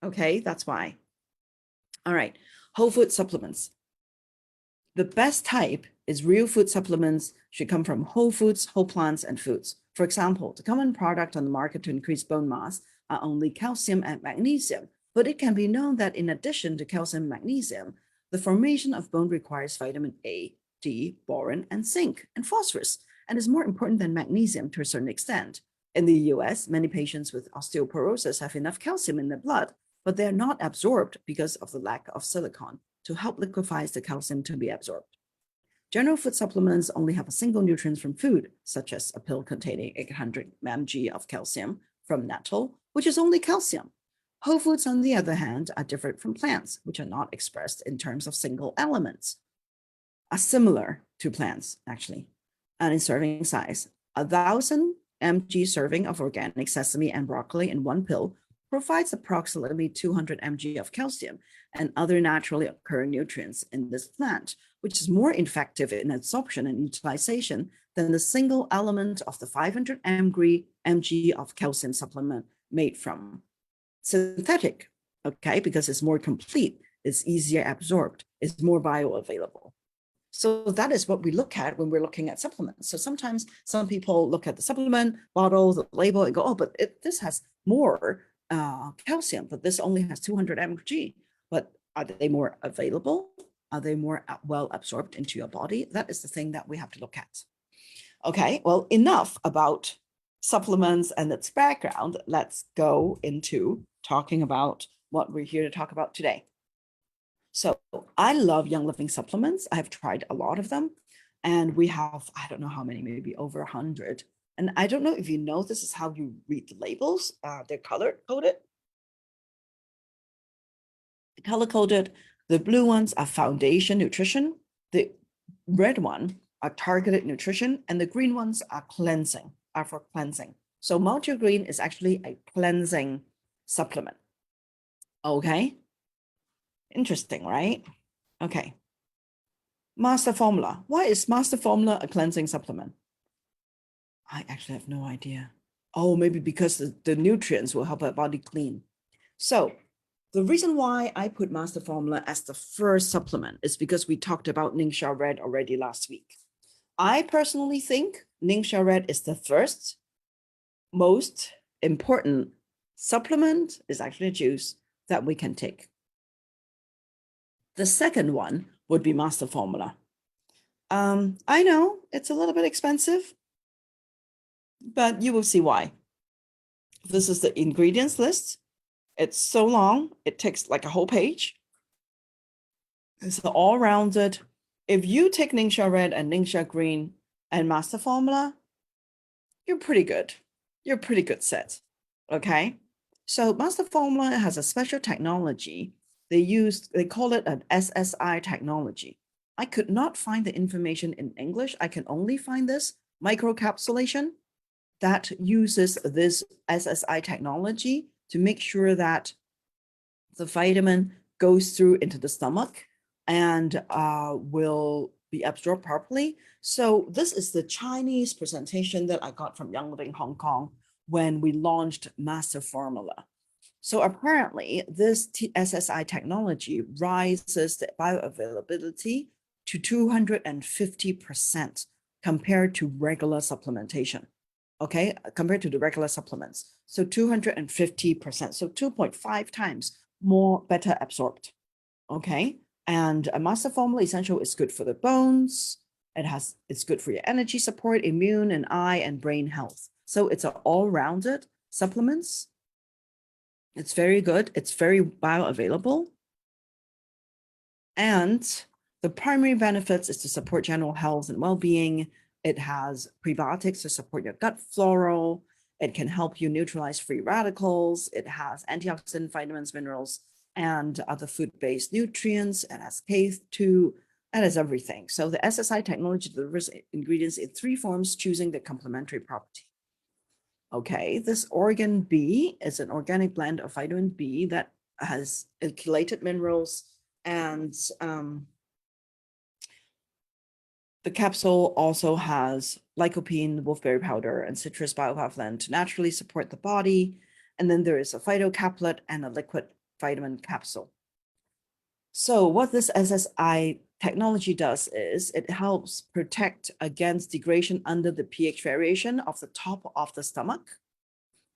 Okay, that's why. All right, whole food supplements. The best type is real food supplements should come from whole foods, whole plants, and foods. For example, the common product on the market to increase bone mass are only calcium and magnesium, but it can be known that in addition to calcium and magnesium, the formation of bone requires vitamin A, D, boron, and zinc, and phosphorus, and is more important than magnesium to a certain extent. In the US, many patients with osteoporosis have enough calcium in their blood, but they are not absorbed because of the lack of silicon to help liquefy the calcium to be absorbed. General food supplements only have a single nutrient from food, such as a pill containing 800 mg of calcium from nettle, which is only calcium. Whole foods, on the other hand, are different from plants, which are not expressed in terms of single elements, are similar to plants, actually, and in serving size. 1,000 mg serving of organic sesame and broccoli in one pill provides approximately 200 mg of calcium and other naturally occurring nutrients in this plant, which is more effective in absorption and utilization than the single element of the 500 mg of calcium supplement made from synthetic, okay, because it's more complete, it's easier absorbed, it's more bioavailable. So that is what we look at when we're looking at supplements. So sometimes some people look at the supplement bottle, the label, and go, oh, but this has more calcium, but this only has 200 mg. But are they more available? Are they more well absorbed into your body? That is the thing that we have to look at. Okay, well, enough about supplements and its background. Let's go into talking about what we're here to talk about today. So I love Young Living supplements. I have tried a lot of them, and we have, I don't know how many, maybe over 100. And I don't know if you know, this is how you read the labels. They're color-coded. Color-coded. The blue ones are foundation nutrition. The red one are targeted nutrition, and the green ones are for cleansing. So multi-green is actually a cleansing supplement. Okay. Interesting, right? Okay. Master Formula. Why is Master Formula a cleansing supplement? I actually have no idea. Oh, maybe because the nutrients will help our body clean. So the reason why I put Master Formula as the first supplement is because we talked about Ningxia Red already last week. I personally think Ningxia Red is the first most important supplement, is actually a juice that we can take. The second one would be Master Formula. I know it's a little bit expensive, but you will see why. This is the ingredients list. It's so long, it takes like a whole page. It's all-rounded. If you take Ningxia Red and Ningxia Green and Master Formula, you're pretty good. You're a pretty good set, okay? So Master Formula has a special technology. They call it an SSI technology. I could not find the information in English. I can only find this microcapsulation that uses this SSI technology to make sure that the vitamin goes through into the stomach and will be absorbed properly. So this is the Chinese presentation that I got from Young Living Hong Kong when we launched Master Formula. So apparently this SSI technology rises the bioavailability to 250% compared to regular supplementation. Okay, compared to the regular supplements. So 250%, so 2.5 times more better absorbed. Okay, and a Master Formula Essential is good for the bones. It's good for your energy support, immune and eye and brain health. So it's an all-rounded supplements. It's very good. It's very bioavailable. And the primary benefits is to support general health and well-being. It has prebiotics to support your gut flora. It can help you neutralize free radicals. It has antioxidant, vitamins, minerals, and other food-based nutrients. It has K2. It has everything. So the SSI technology delivers ingredients in 3 forms, choosing the complementary property. Okay, this Organ B is an organic blend of vitamin B that has chelated minerals, and the capsule also has lycopene, wolfberry powder, and citrus bioflavin to naturally support the body. And then there is a phytocaplet and a liquid vitamin capsule. So what this SSI technology does is it helps protect against degradation under the pH variation of the top of the stomach.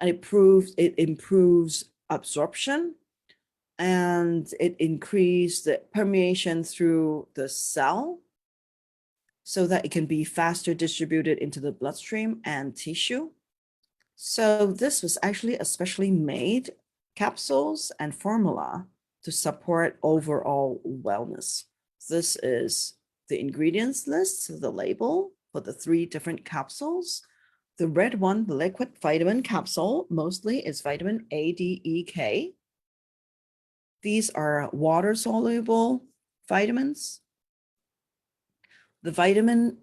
And it improves absorption, and it increases the permeation through the cell so that it can be faster distributed into the bloodstream and tissue. So this was actually especially made capsules and formula to support overall wellness. This is the ingredients list, the label for the 3 different capsules. The red one, the liquid vitamin capsule, mostly is vitamin A, D, E, K. These are water-soluble vitamins. The vitamin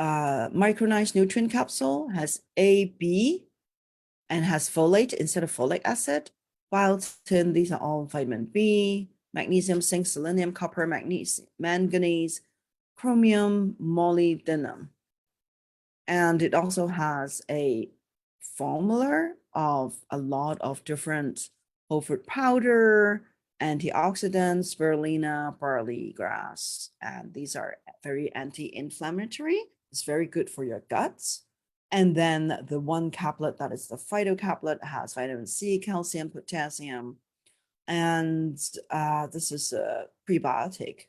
micronized nutrient capsule has A, B, and has folate instead of folic acid. Biotin, these are all vitamin B, magnesium, zinc, selenium, copper, magnesium, manganese, chromium, molybdenum. And it also has a formula of a lot of different whole fruit powder, antioxidants, spirulina, barley grass, and these are very anti-inflammatory. It's very good for your guts. And then the one caplet that is the phytocaplet has vitamin C, calcium, potassium, and this is a prebiotic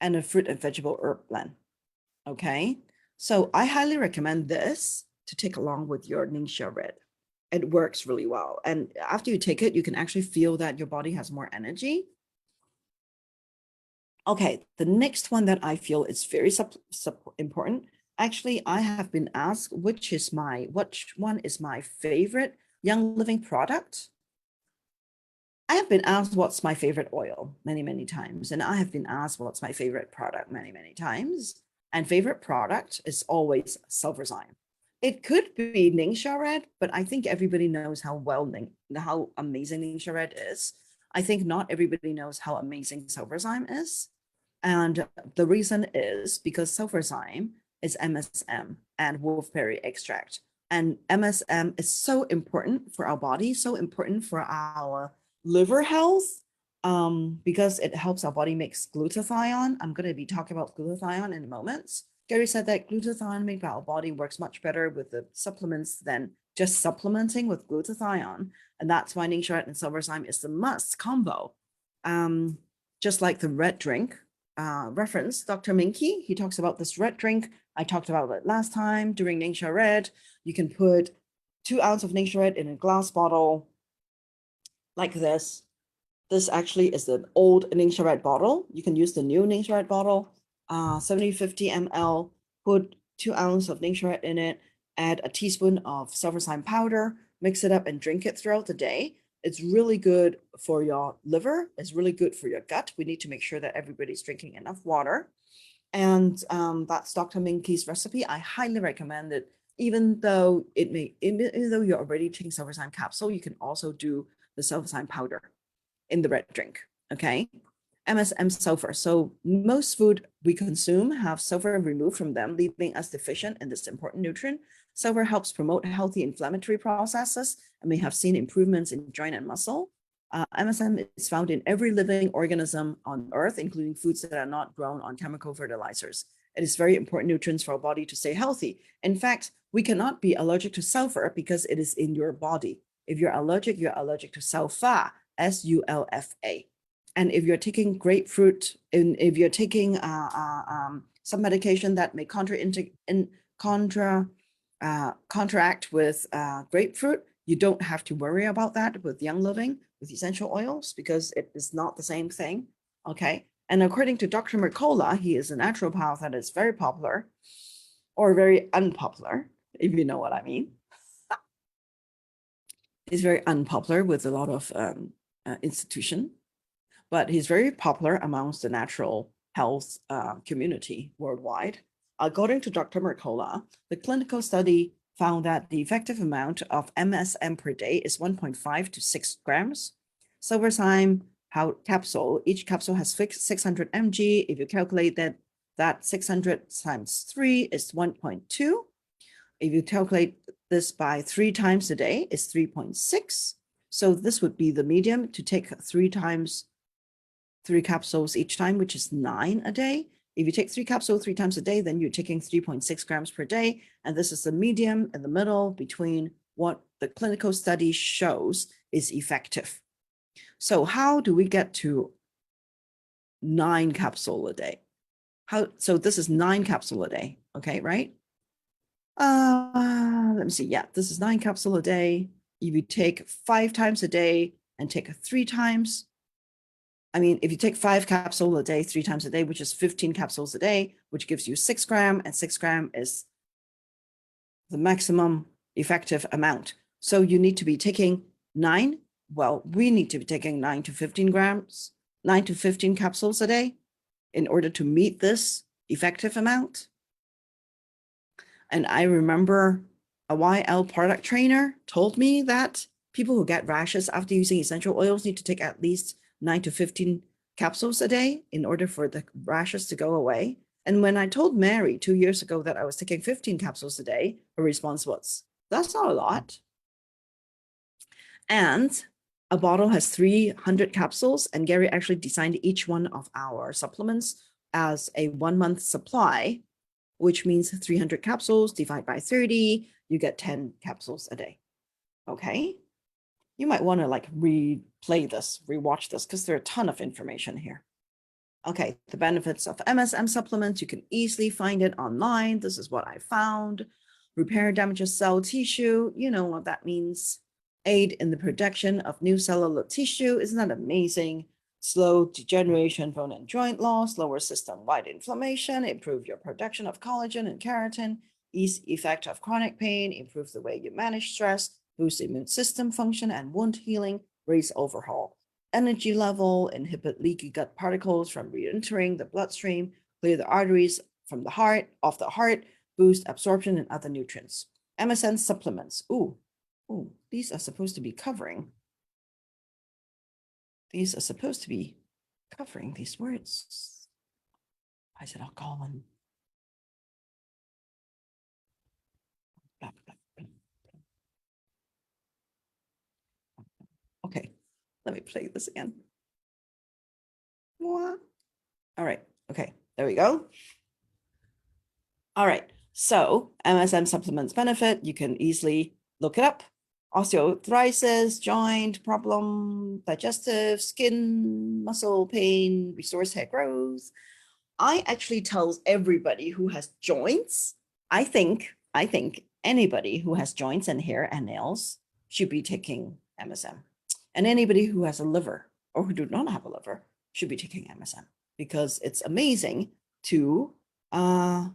and a fruit and vegetable herb blend. Okay, so I highly recommend this to take along with your Ningxia Red. It works really well. And after you take it, you can actually feel that your body has more energy. Okay, the next one that I feel is very important. Actually, I have been asked which one is my favorite Young Living product. I have been asked what's my favorite oil many, many times. And I have been asked what's my favorite product many, many times. And favorite product is always Sulfurzyme. It could be Ningxia Red, but I think everybody knows how amazing Ningxia Red is. I think not everybody knows how amazing Sulfurzyme is. And the reason is because Sulfurzyme is MSM and wolfberry extract. And MSM is so important for our body, so important for our liver health, because it helps our body makes glutathione. I'm going to be talking about glutathione in a moment. Gary said that glutathione made by our body works much better with the supplements than just supplementing with glutathione. And that's why Ningsha and Silverzyme is the must combo. Just like the red drink reference, Dr. Minky, he talks about this red drink. I talked about it last time during Ningsha Red. You can put 2 ounces of Ningsha Red in a glass bottle like this. This actually is an old Ningsha Red bottle. You can use the new Ningsha Red bottle, 750 ml, put 2 ounces of Ningsha Red in it, add a teaspoon of Silverzyme powder, mix it up and drink it throughout the day. It's really good for your liver. It's really good for your gut. We need to make sure that everybody's drinking enough water. And that's Dr. Minky's recipe. I highly recommend it. Even though you're already taking Silverzyme capsule, you can also do the Silverzyme powder in the red drink. Okay. Msm sulfur. So most food we consume have sulfur removed from them, leaving us deficient in this important nutrient. Sulfur helps promote healthy inflammatory processes, and we have seen improvements in joint and muscle. MSM is found in every living organism on Earth, including foods that are not grown on chemical fertilizers. It is very important nutrients for our body to stay healthy. In fact, we cannot be allergic to sulfur because it is in your body. If you're allergic to sulfur, SULFA. And if you're taking grapefruit, and if you're taking some medication that may counteract with grapefruit, you don't have to worry about that with Young Living, with essential oils, because it is not the same thing. Okay. And according to Dr. Mercola, he is a naturopath that is very popular, or very unpopular, if you know what I mean. He's very unpopular with a lot of institution, but he's very popular amongst the natural health community worldwide. According to Dr. Mercola, the clinical study found that the effective amount of MSM per day is 1.5 to 6 grams. Silverzyme capsule, each capsule has 600 mg. If you calculate that 600 times 3 is 1.2. If you calculate this by 3 times a day, it's 3.6. So this would be the medium to take 3 capsules each time, which is 9 a day. If you take 3 capsules 3 times a day, then you're taking 3.6 grams per day. And this is the medium in the middle between what the clinical study shows is effective. So how do we get to 9 capsules a day? So this is 9 capsules a day. Okay, right? Let me see. Yeah, this is 9 capsules a day. If you take 5 times a day and take 3 times, if you take 5 capsules a day, 3 times a day, which is 15 capsules a day, which gives you 6 grams, and 6 grams is the maximum effective amount. So you need to be taking 9. Well, we need to be taking 9 to 15 grams, 9 to 15 capsules a day in order to meet this effective amount. And I remember a YL product trainer told me that people who get rashes after using essential oils need to take at least 9 to 15 capsules a day in order for the rashes to go away. And when I told Mary 2 years ago that I was taking 15 capsules a day, her response was, that's not a lot. And a bottle has 300 capsules, and Gary actually designed each one of our supplements as a 1-month supply, which means 300 capsules divided by 30, you get 10 capsules a day. Okay. You might want to replay this, rewatch this, because there are a ton of information here. Okay, the benefits of MSM supplements, you can easily find it online. This is what I found. Repair damages cell tissue, you know what that means. Aid in the production of new cellular tissue. Isn't that amazing? Slow degeneration, bone and joint loss, lower system-wide inflammation, improve your production of collagen and keratin, ease effect of chronic pain, improve the way you manage stress, boost immune system function and wound healing, raise overall energy level, inhibit leaky gut particles from re-entering the bloodstream, clear the arteries from the heart, off the heart, boost absorption and other nutrients. MSM supplements. Ooh, these are supposed to be covering. These are supposed to be covering these words. I said, I'll call them. Blah, blah, blah. Let me play this again. What? All right. Okay. There we go. All right. So Msm Supplements Benefit, you can easily look it up. Osteoarthritis, joint problem, digestive, skin, muscle pain, restores hair growth. I actually tells everybody who has joints, I think anybody who has joints and hair and nails should be taking MSM. And anybody who has a liver or who do not have a liver should be taking MSM because it's amazing to our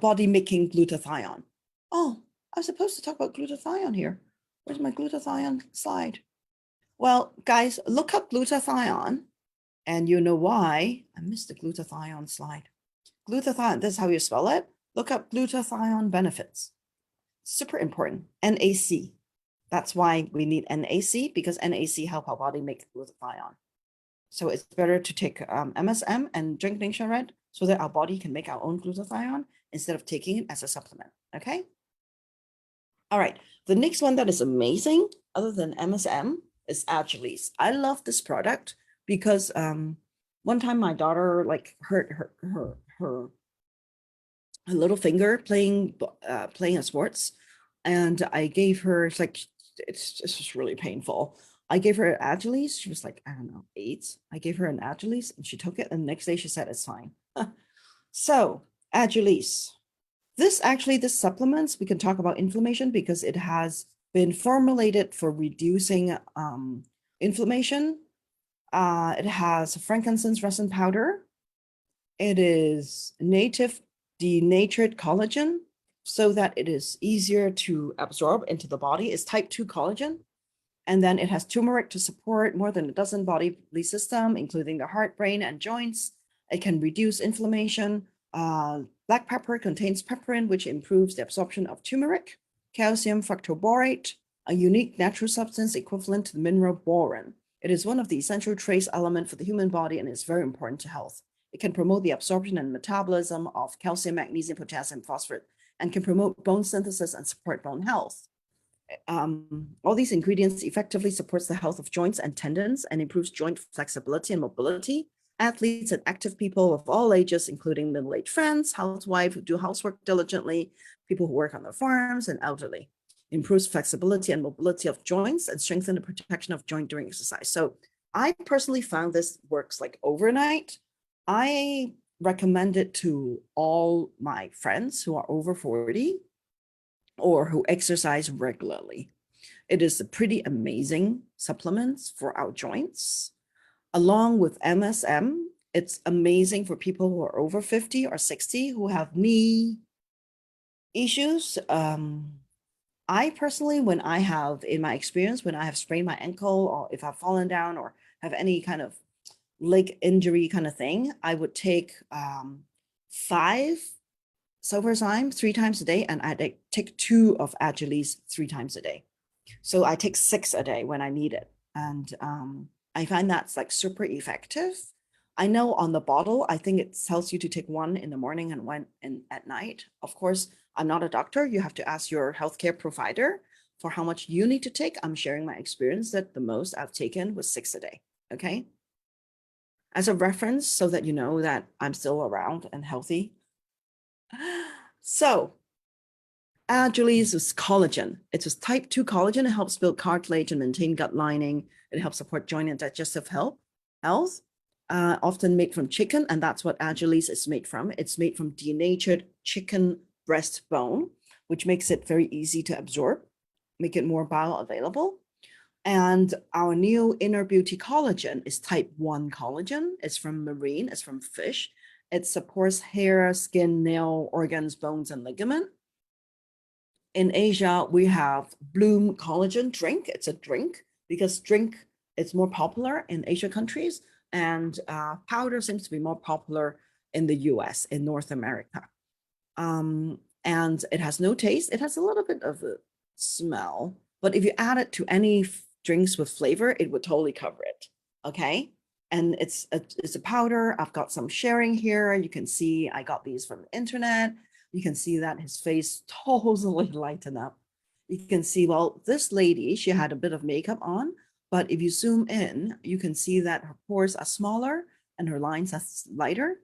body making glutathione. Oh, I was supposed to talk about glutathione here. Where's my glutathione slide? Well, guys, look up glutathione and you know why. I missed the glutathione slide. Glutathione, this is how you spell it. Look up glutathione benefits. Super important. NAC. That's why we need NAC because NAC help our body make glutathione. So it's better to take MSM and drink Nation Red so that our body can make our own glutathione instead of taking it as a supplement. Okay. All right. The next one that is amazing, other than MSM, is Adrenal. I love this product because one time my daughter like hurt her little finger playing a sports, and I gave her, it's like it's just really painful. I gave her Adrenal. She was like, I don't know, 8. I gave her an Adrenal and she took it, and the next day she said it's fine. So Adrenal, this supplements, we can talk about inflammation because it has been formulated for reducing inflammation. It has frankincense resin powder. It is native denatured collagen so that it is easier to absorb into the body. It's type 2 collagen. And then it has turmeric to support more than a dozen bodily systems, including the heart, brain, and joints. It can reduce inflammation. Black pepper contains pepperin, which improves the absorption of turmeric. Calcium fructoborate, a unique natural substance equivalent to the mineral boron. It is one of the essential trace elements for the human body and is very important to health. It can promote the absorption and metabolism of calcium, magnesium, potassium, phosphorus, and can promote bone synthesis and support bone health. All these ingredients effectively supports the health of joints and tendons and improves joint flexibility and mobility. Athletes and active people of all ages, including middle-aged friends, housewives who do housework diligently, people who work on their farms, and elderly. Improves flexibility and mobility of joints and strengthen the protection of joint during exercise. So I personally found this works like overnight. I recommend it to all my friends who are over 40 or who exercise regularly. It is a pretty amazing supplement for our joints. Along with MSM, it's amazing for people who are over 50 or 60 who have knee issues. I personally, when I have, in my experience, when I have sprained my ankle or if I've fallen down or have any kind of leg injury kind of thing, I would take 5 Silverzyme 3 times a day, and I take 2 of Adrenal 3 times a day. So I take 6 a day when I need it. And I find that's like super effective. I know on the bottle, I think it tells you to take 1 in the morning and 1 at night. Of course, I'm not a doctor. You have to ask your healthcare provider for how much you need to take. I'm sharing my experience that the most I've taken was 6 a day. Okay. As a reference so that you know that I'm still around and healthy. So Adrenal is collagen. It's a type 2 collagen. It helps build cartilage and maintain gut lining. It helps support joint and digestive health. Often made from chicken, and that's what Adrenal is made from. It's made from denatured chicken breast bone, which makes it very easy to absorb, make it more bioavailable. And our new Inner Beauty collagen is type 1 collagen. It's from marine, it's from fish. It supports hair, skin, nail, organs, bones, and ligament. In Asia, we have Bloom collagen drink. It's a drink because drink is more popular in Asian countries, and powder seems to be more popular in the US, in North America. And it has no taste. It has a little bit of a smell, but if you add it to any drinks with flavor, it would totally cover it. Okay. And it's a powder. I've got some sharing here. You can see I got these from the internet. You can see that his face totally lighten up. you can see, well, this lady, she had a bit of makeup on, but if you zoom in, you can see that her pores are smaller and her lines are lighter.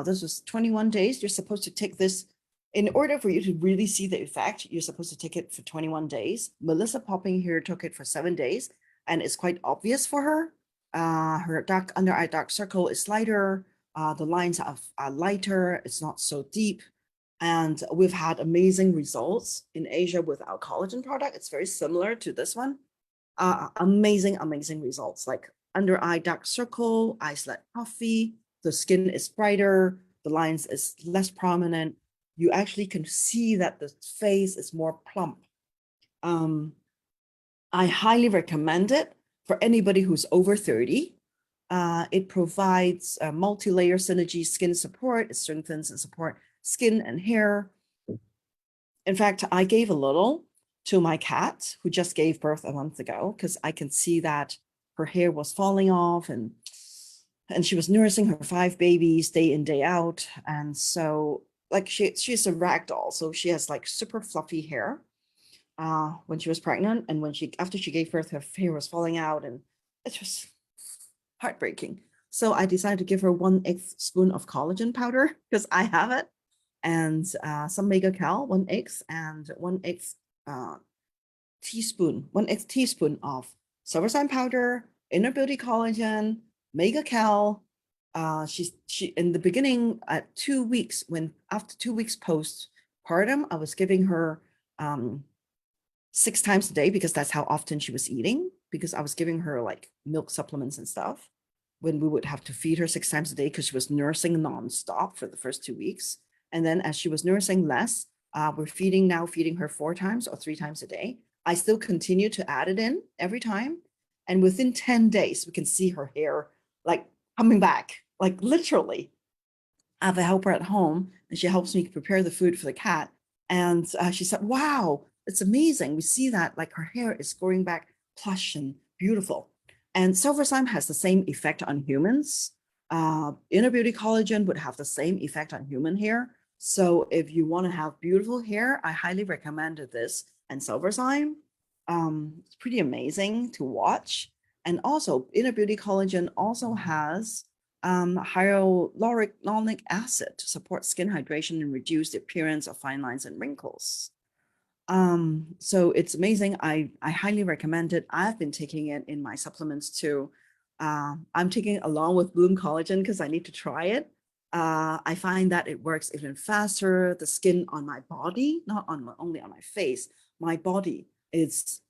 This was 21 days. You're supposed to take this in order for you to really see the effect. You're supposed to take it for 21 days. Melissa Popping here took it for 7 days, and it's quite obvious for her. Her dark under eye dark circle is lighter. The lines are lighter. It's not so deep. And we've had amazing results in Asia with our collagen product. It's very similar to this one. Amazing results, like under eye dark circle, eyes like puffy, the skin is brighter, the lines is less prominent. You actually can see that the face is more plump. I highly recommend it for anybody who's over 30. It provides a multi-layer synergy skin support. It strengthens and support skin and hair. In fact, I gave a little to my cat who just gave birth a month ago, because I can see that her hair was falling off, and she was nursing her 5 babies day in, day out. And so like she's a rag doll. So she has like super fluffy hair when she was pregnant, and when after she gave birth, her hair was falling out, and it was heartbreaking. So I decided to give her 1/8 spoon of collagen powder, because I have it, and some Mega Cal, 1/8, and 1/8 teaspoon, 1/8 teaspoon of silver powder, Inner Beauty collagen, Mega Cal. She in the beginning at 2 weeks, after 2 weeks postpartum, I was giving her 6 times a day, because that's how often she was eating, because I was giving her like milk supplements and stuff when we would have to feed her 6 times a day, because she was nursing nonstop for the first 2 weeks. And then as she was nursing less, we're feeding her 4 times or 3 times a day. I still continue to add it in every time. And within 10 days, we can see her hair like coming back, like literally. I have a helper at home, and she helps me prepare the food for the cat. And she said, wow, it's amazing. We see that like her hair is growing back plush and beautiful. And silver has the same effect on humans. Inner Beauty collagen would have the same effect on human hair. So if you want to have beautiful hair, I highly recommend this and silver. It's pretty amazing to watch. And also, Inner Beauty collagen also has hyaluronic acid to support skin hydration and reduce the appearance of fine lines and wrinkles. So it's amazing. I highly recommend it. I've been taking it in my supplements too. I'm taking it along with Bloom Collagen because I need to try it. I find that it works even faster. The skin on my body, not only on my face, my body is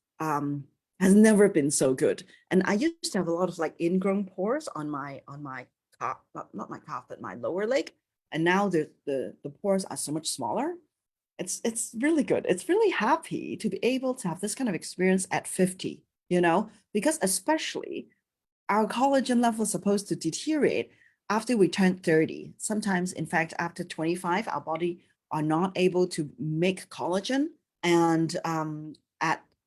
has never been so good. And I used to have a lot of like ingrown pores on my calf, not my calf, but my lower leg. And now the pores are so much smaller. It's really good. It's really happy to be able to have this kind of experience at 50, because especially our collagen level is supposed to deteriorate after we turn 30. Sometimes, in fact, after 25, our body are not able to make collagen. And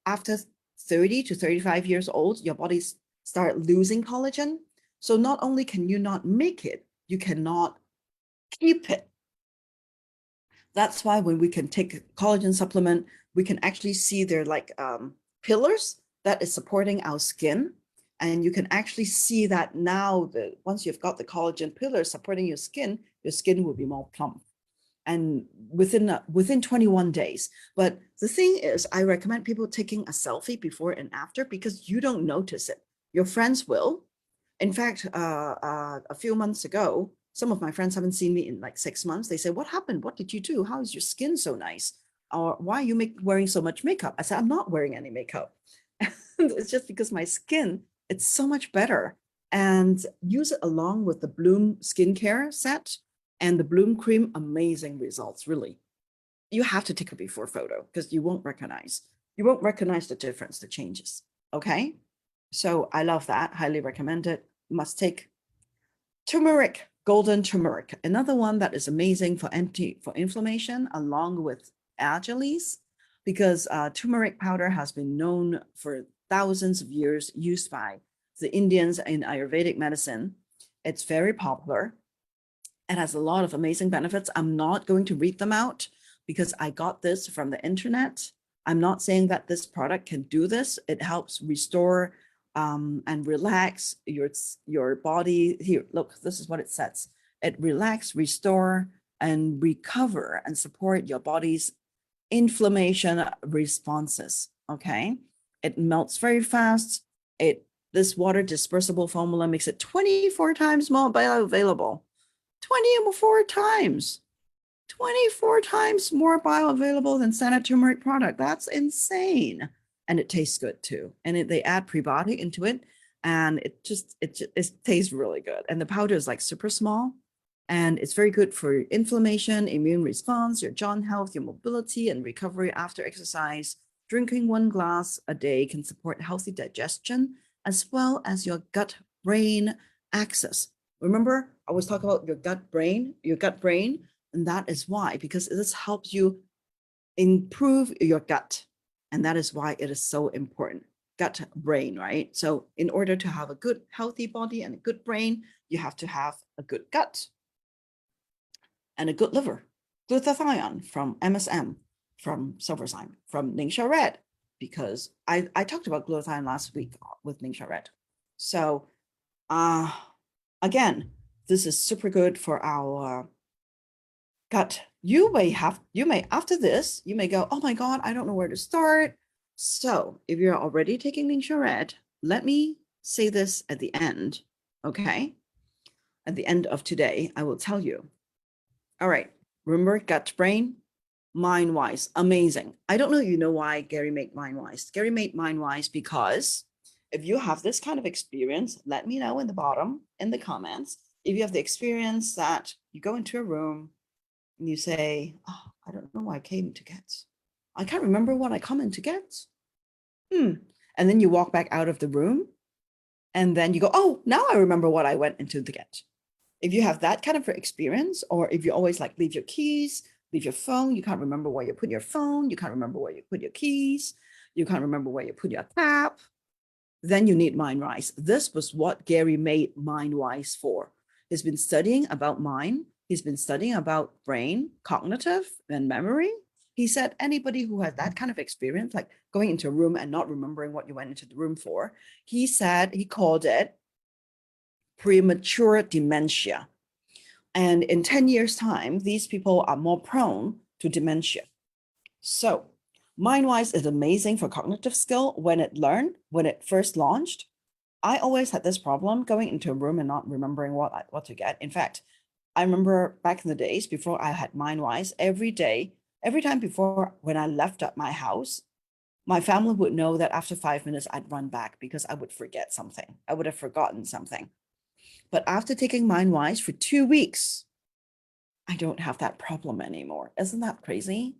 after 30 to 35 years old, your bodies start losing collagen. So not only can you not make it, you cannot keep it. That's why when we can take a collagen supplement, we can actually see they're like pillars that is supporting our skin. And you can actually see that now that once you've got the collagen pillars supporting your skin will be more plump. And within 21 days. But the thing is, I recommend people taking a selfie before and after, because you don't notice it. Your friends will. In fact, a few months ago, some of my friends haven't seen me in like 6 months. They say, what happened? What did you do? How is your skin so nice? Or why are you wearing so much makeup? I said, I'm not wearing any makeup. It's just because my skin, it's so much better. And use it along with the Bloom skincare set and the Bloom cream. Amazing results, really. You have to take a before photo because you won't recognize the difference, the changes. Okay. So I love that. Highly recommend it. Must take turmeric, golden turmeric. Another one that is amazing for inflammation, along with Agilis, because turmeric powder has been known for thousands of years, used by the Indians in Ayurvedic medicine. It's very popular. It has a lot of amazing benefits. I'm not going to read them out because I got this from the internet. I'm not saying that this product can do this. It helps restore and relax your body. Here, look, this is what it says. It relax, restore, and recover and support your body's inflammation responses. Okay. It melts very fast. This water dispersible formula makes it 24 times more bioavailable. 24 times. 24 times more bioavailable than standard turmeric product. That's insane. And it tastes good too. And they add prebiotic into it, and it tastes really good. And the powder is like super small, and it's very good for inflammation, immune response, your joint health, your mobility, and recovery after exercise. Drinking 1 glass a day can support healthy digestion as well as your gut-brain axis. Remember, I was talking about your gut brain, and that is why, because this helps you improve your gut. And that is why it is so important. Gut brain, right? So in order to have a good, healthy body and a good brain, you have to have a good gut and a good liver. Glutathione from Msm, from Silverzyme, from Ningxia Red, because I talked about glutathione last week with Ningxia Red. So again, this is super good for our gut. You may after this, you may go, oh my God, I don't know where to start. So if you're already taking Ningxia Red, let me say this at the end, okay? At the end of today, I will tell you. All right, remember gut brain, mind wise, amazing. I don't know if you know why Gary made mind wise. Gary made mind wise because if you have this kind of experience, let me know in the bottom, in the comments. If you have the experience that you go into a room and you say, oh, I don't know what I came to get. I can't remember what I come in to get. And then you walk back out of the room and then you go, oh, now I remember what I went into to get. If you have that kind of experience, or if you always like leave your keys, leave your phone, you can't remember where you put your phone, you can't remember where you put your keys, you can't remember where you put your tap, then you need MindWise. This was what Gary made MindWise for. He's been studying about mind. He's been studying about brain, cognitive, and memory. He said anybody who has that kind of experience, like going into a room and not remembering what you went into the room for, he called it premature dementia. And in 10 years' time, these people are more prone to dementia. So MindWise is amazing for cognitive skill. When it first launched, I always had this problem going into a room and not remembering what to get. In fact, I remember back in the days before I had MindWise, every time before when I left at my house, my family would know that after 5 minutes, I'd run back because I would forget something. I would have forgotten something. But after taking MindWise for 2 weeks, I don't have that problem anymore. Isn't that crazy?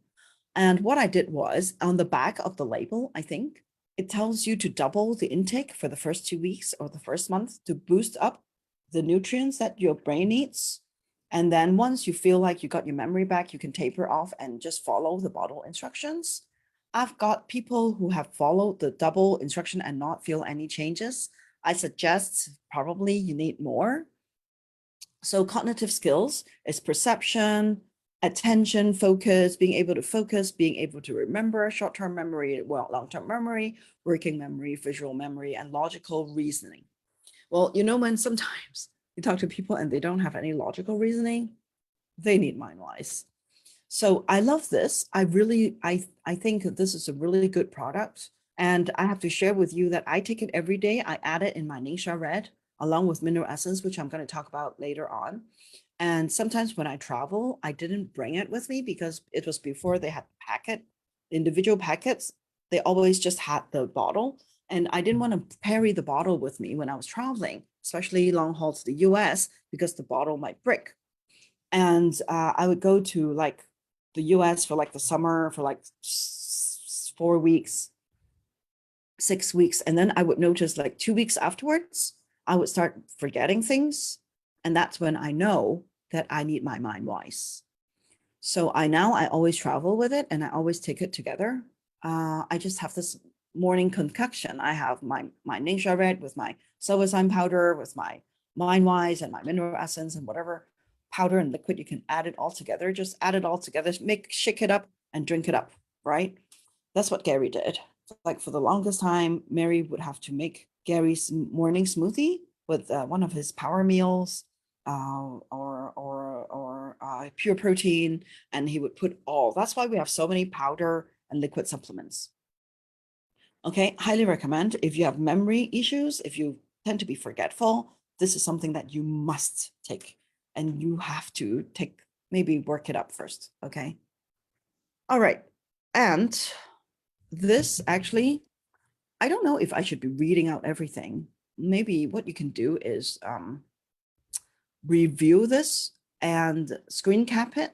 And what I did was on the back of the label, I think, it tells you to double the intake for the first 2 weeks or the first month to boost up the nutrients that your brain needs. And then once you feel like you got your memory back, you can taper off and just follow the bottle instructions. I've got people who have followed the double instruction and not feel any changes. I suggest probably you need more. So cognitive skills is perception, attention, focus, being able to remember, short-term memory, long-term memory, working memory, visual memory, and logical reasoning. Well, you know, when sometimes you talk to people and they don't have any logical reasoning, they need MindWise. So I love this. I think that this is a really good product. And I have to share with you that I take it every day. I add it in my Ningxia Red along with mineral essence, which I'm going to talk about later on. And sometimes when I travel, I didn't bring it with me because it was before they had individual packets. They always just had the bottle. And I didn't want to carry the bottle with me when I was traveling, especially long haul to the US, because the bottle might break. And I would go to like the US for like the summer for like 4 weeks, 6 weeks. And then I would notice like 2 weeks afterwards, I would start forgetting things. And that's when I know that I need my MindWise. So I always travel with it and I always take it together. I just have this morning concoction. I have my Ningxia Red with my Silverzyme powder, with my MindWise and my mineral essence and whatever powder and liquid. You can add it all together. Just add it all together, shake it up and drink it up, right? That's what Gary did. Like for the longest time, Mary would have to make Gary's morning smoothie with one of his power meals or pure protein, and he would put all. That's why we have so many powder and liquid supplements. Okay, highly recommend if you have memory issues, if you tend to be forgetful, this is something that you must take, and you have to take, maybe work it up first. Okay. All right. And this actually, I don't know if I should be reading out everything. Maybe what you can do is review this and screen cap it,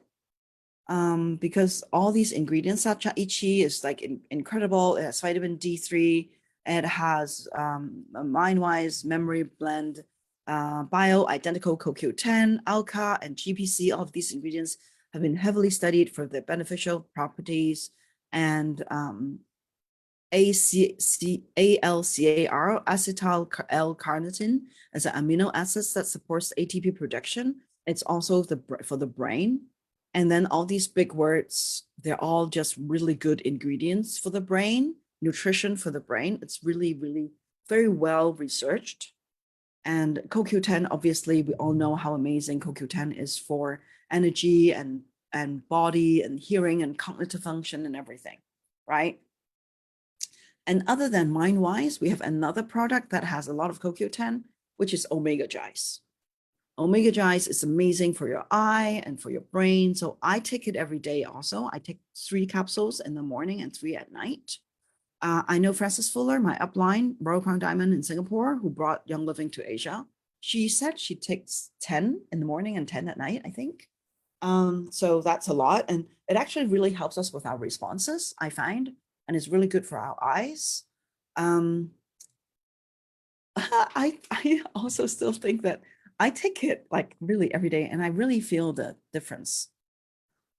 because all these ingredients, Satcha is like incredible. It has vitamin D3. It has a MindWise memory blend, bio-identical CoQ10, Alka, and GPC. All of these ingredients have been heavily studied for their beneficial properties, and ALCAR, acetyl L-carnitine, as an amino acid that supports ATP production. It's also for the brain. And then all these big words, they're all just really good ingredients for the brain, nutrition for the brain. It's really, really very well researched. And CoQ10, obviously, we all know how amazing CoQ10 is for energy and body and hearing and cognitive function and everything, right? And other than MindWise, we have another product that has a lot of CoQ10, which is Omega Gize. Omega Gize is amazing for your eye and for your brain. So I take it every day also. I take 3 capsules in the morning and 3 at night. I know Frances Fuller, my upline, Royal Crown Diamond in Singapore, who brought Young Living to Asia. She said she takes 10 in the morning and 10 at night, I think. So that's a lot. And it actually really helps us with our responses, I find, and it's really good for our eyes. I also still think that I take it like really every day, and I really feel the difference.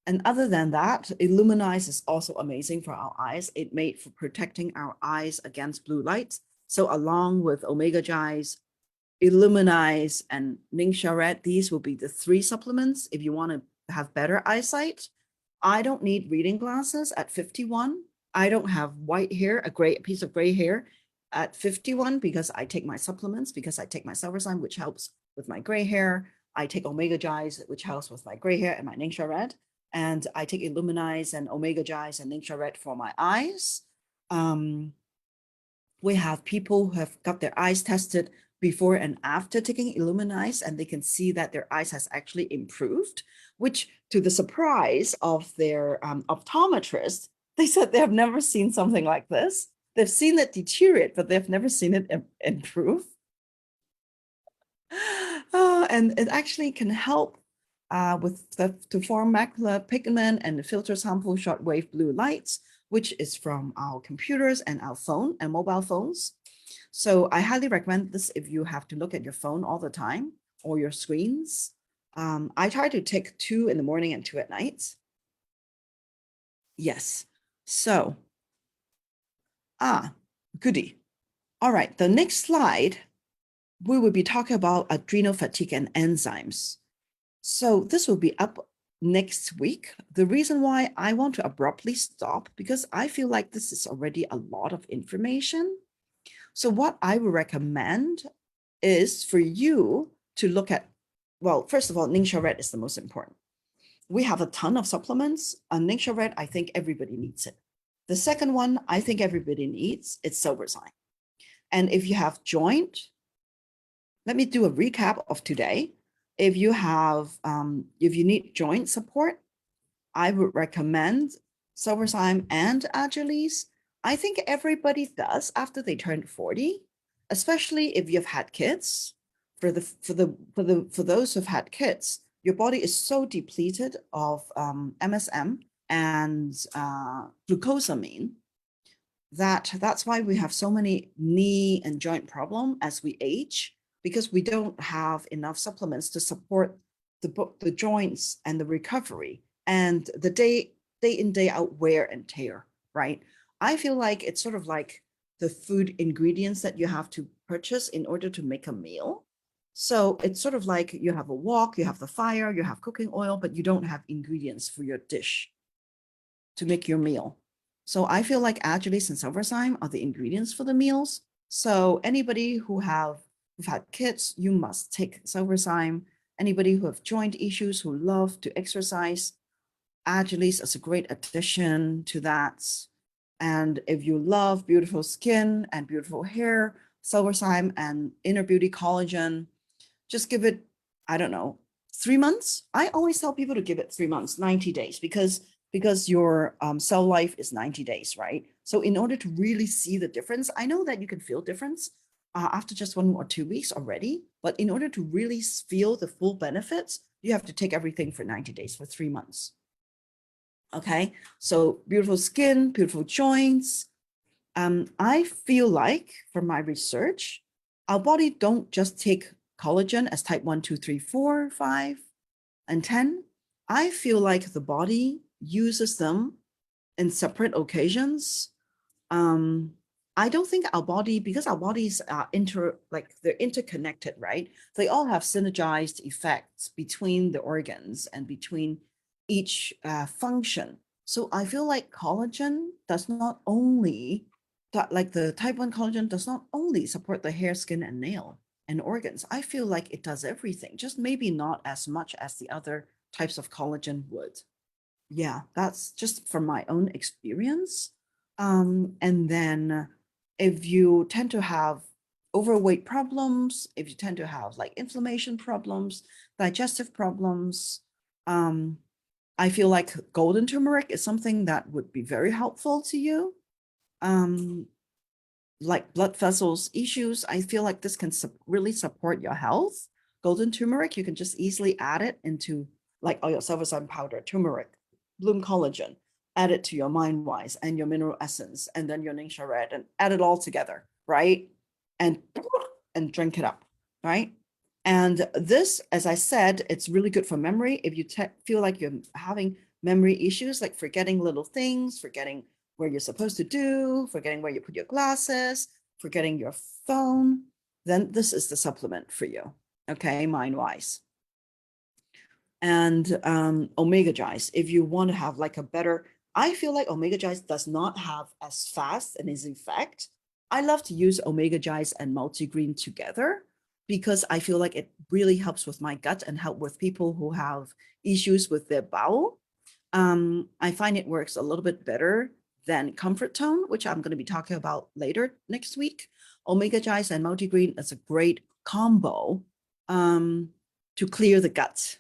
And other than that, Illuminize is also amazing for our eyes. It made for protecting our eyes against blue light. So along with Omega Gize, Illuminize, and Ningxia Red, these will be the 3 supplements if you want to have better eyesight. I don't need reading glasses at 51. I don't have white hair, a piece of gray hair at 51 because I take my supplements, because I take my Silverzyme, which helps with my gray hair. I take Omega Gize, which helps with my gray hair, and my Ningxia Red. And I take Illuminize and Omega Gize and Ningxia Red for my eyes. We have people who have got their eyes tested before and after taking Illuminize, and they can see that their eyes has actually improved, which, to the surprise of their optometrist, they said they have never seen something like this. They've seen it deteriorate, but they've never seen it improve. And it actually can help to form macular pigment and filter harmful shortwave blue lights, which is from our computers and our phone and mobile phones. So I highly recommend this if you have to look at your phone all the time or your screens. I try to take 2 in the morning and 2 at night. Yes. So, goody. All right, the next slide, we will be talking about adrenal fatigue and enzymes. So this will be up next week. The reason why I want to abruptly stop, because I feel like this is already a lot of information. So what I would recommend is for you to look at, well, first of all, Ningxia Red is the most important. We have a ton of supplements. Ningxia Red, I think everybody needs it. The second one I think everybody needs, it's Silverzyme. And if you have joint, let me do a recap of today. If you have, if you need joint support, I would recommend Silverzyme and Agilis. I think everybody does after they turn 40, especially if you've had kids. For those who've had kids, your body is so depleted of MSM and glucosamine that's why we have so many knee and joint problem as we age, because we don't have enough supplements to support the joints and the recovery and the day in, day out wear and tear, right? I feel like it's sort of like the food ingredients that you have to purchase in order to make a meal. So it's sort of like you have a wok, you have the fire, you have cooking oil, but you don't have ingredients for your dish to make your meal. So I feel like Agilis and Silverzyme are the ingredients for the meals. So anybody who've had kids, you must take Silverzyme. Anybody who have joint issues, who love to exercise, Agilis is a great addition to that. And if you love beautiful skin and beautiful hair, Silverzyme and Inner Beauty Collagen, just give it, I don't know, 3 months. I always tell people to give it 3 months, 90 days, because your cell life is 90 days, right? So in order to really see the difference, I know that you can feel difference after just 1 or 2 weeks already, but in order to really feel the full benefits, you have to take everything for 90 days, for 3 months. Okay, so beautiful skin, beautiful joints. I feel like from my research, our body don't just take collagen as type 1, 2, 3, 4, 5, and 10. I feel like the body uses them in separate occasions. I don't think our body, because our bodies are they're interconnected, right? They all have synergized effects between the organs and between each function. So I feel like collagen does not only, like the type 1 collagen does not only support the hair, skin, and nail and organs. I feel like it does everything, just maybe not as much as the other types of collagen would. Yeah, that's just from my own experience. And then if you tend to have overweight problems, if you tend to have like inflammation problems, digestive problems, I feel like golden turmeric is something that would be very helpful to you. Like blood vessels issues, I feel like this can really support your health. Golden turmeric, you can just easily add it into like all your Silverzyme powder, turmeric, Bloom collagen, add it to your Mind Wise and your mineral essence, and then your Ningxia Red, and add it all together, right? And drink it up, right? And this, as I said, it's really good for memory. If you feel like you're having memory issues, like forgetting little things, forgetting where you're supposed to do, forgetting where you put your glasses, forgetting your phone, then this is the supplement for you, okay, Mind Wise. And Omega Gize, if you want to have like a better, I feel like Omega Gize does not have as fast an effect. I love to use Omega Gize and multigreen together because I feel like it really helps with my gut and help with people who have issues with their bowel. I find it works a little bit better than Comfort Tone, which I'm going to be talking about later next week. Omega Gize and multigreen is a great combo to clear the gut.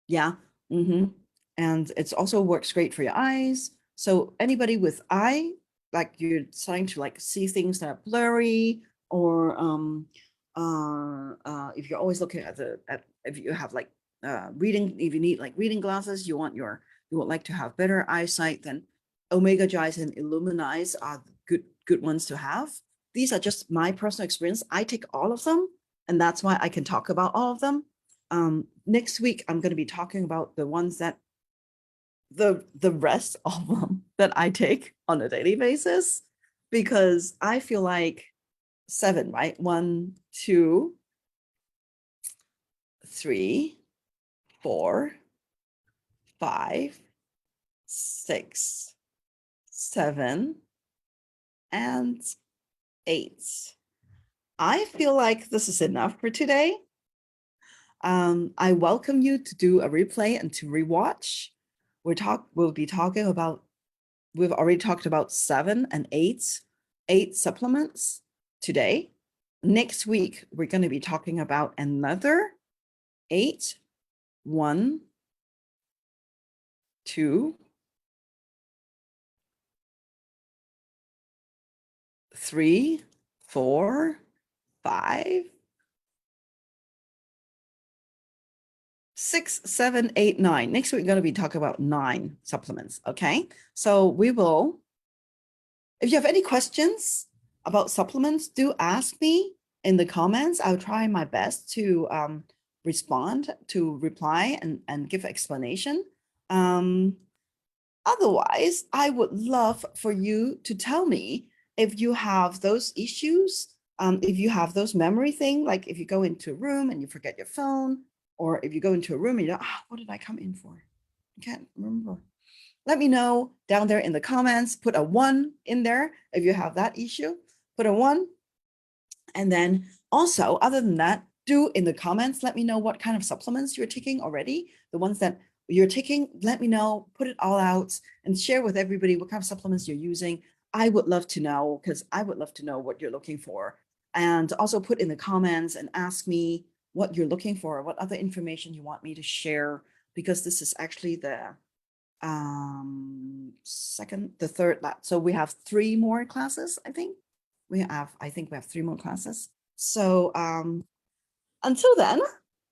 Yeah. And it also works great for your eyes. So anybody with eye, like you're starting to like see things that are blurry, or if you're always looking at if you have like reading, if you need like reading glasses, you would like to have better eyesight, then Omega Gize and Illuminize are good ones to have. These are just my personal experience. I take all of them, and that's why I can talk about all of them. Next week, I'm going to be talking about the ones that the rest of them that I take on a daily basis, because I feel like 7, right? 1, 2, 3, 4, 5, 6, 7, and 8. I feel like this is enough for today. I welcome you to do a replay and to rewatch. We'll be talking about, we've already talked about 7 and 8 supplements today. Next week, we're going to be talking about another 8, 1, 2, 3, 4, 5, 6, 7, 8, 9. Next week, we're going to be talking about 9 supplements. Okay. So we will, if you have any questions about supplements, do ask me in the comments. I'll try my best to reply and give explanation. Otherwise, I would love for you to tell me if you have those issues, if you have those memory thing, like if you go into a room and you forget your phone, or if you go into a room and you're like, what did I come in for? I can't remember. let me know down there in the comments. Put a 1 in there if you have that issue. Put a 1. And then also, other than that, do in the comments, let me know what kind of supplements you're taking already. The ones that you're taking, let me know, put it all out and share with everybody what kind of supplements you're using. I would love to know, because I would love to know what you're looking for. And also put in the comments and ask me what you're looking for, what other information you want me to share, because this is actually the third lab. So we have 3 more classes, I think. I think we have 3 more classes. So until then,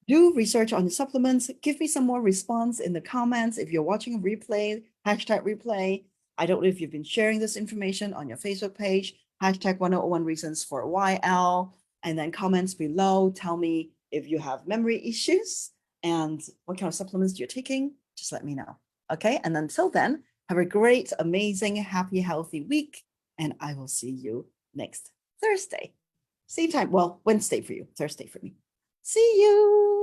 do research on the supplements. Give me some more response in the comments. If you're watching a replay, hashtag replay. I don't know if you've been sharing this information on your Facebook page, hashtag 101 reasons for YL, and then comments below. Tell me if you have memory issues and what kind of supplements you're taking. Just let me know. Okay. And until then, have a great, amazing, happy, healthy week. And I will see you next Thursday. Same time. Well, Wednesday for you, Thursday for me. See you.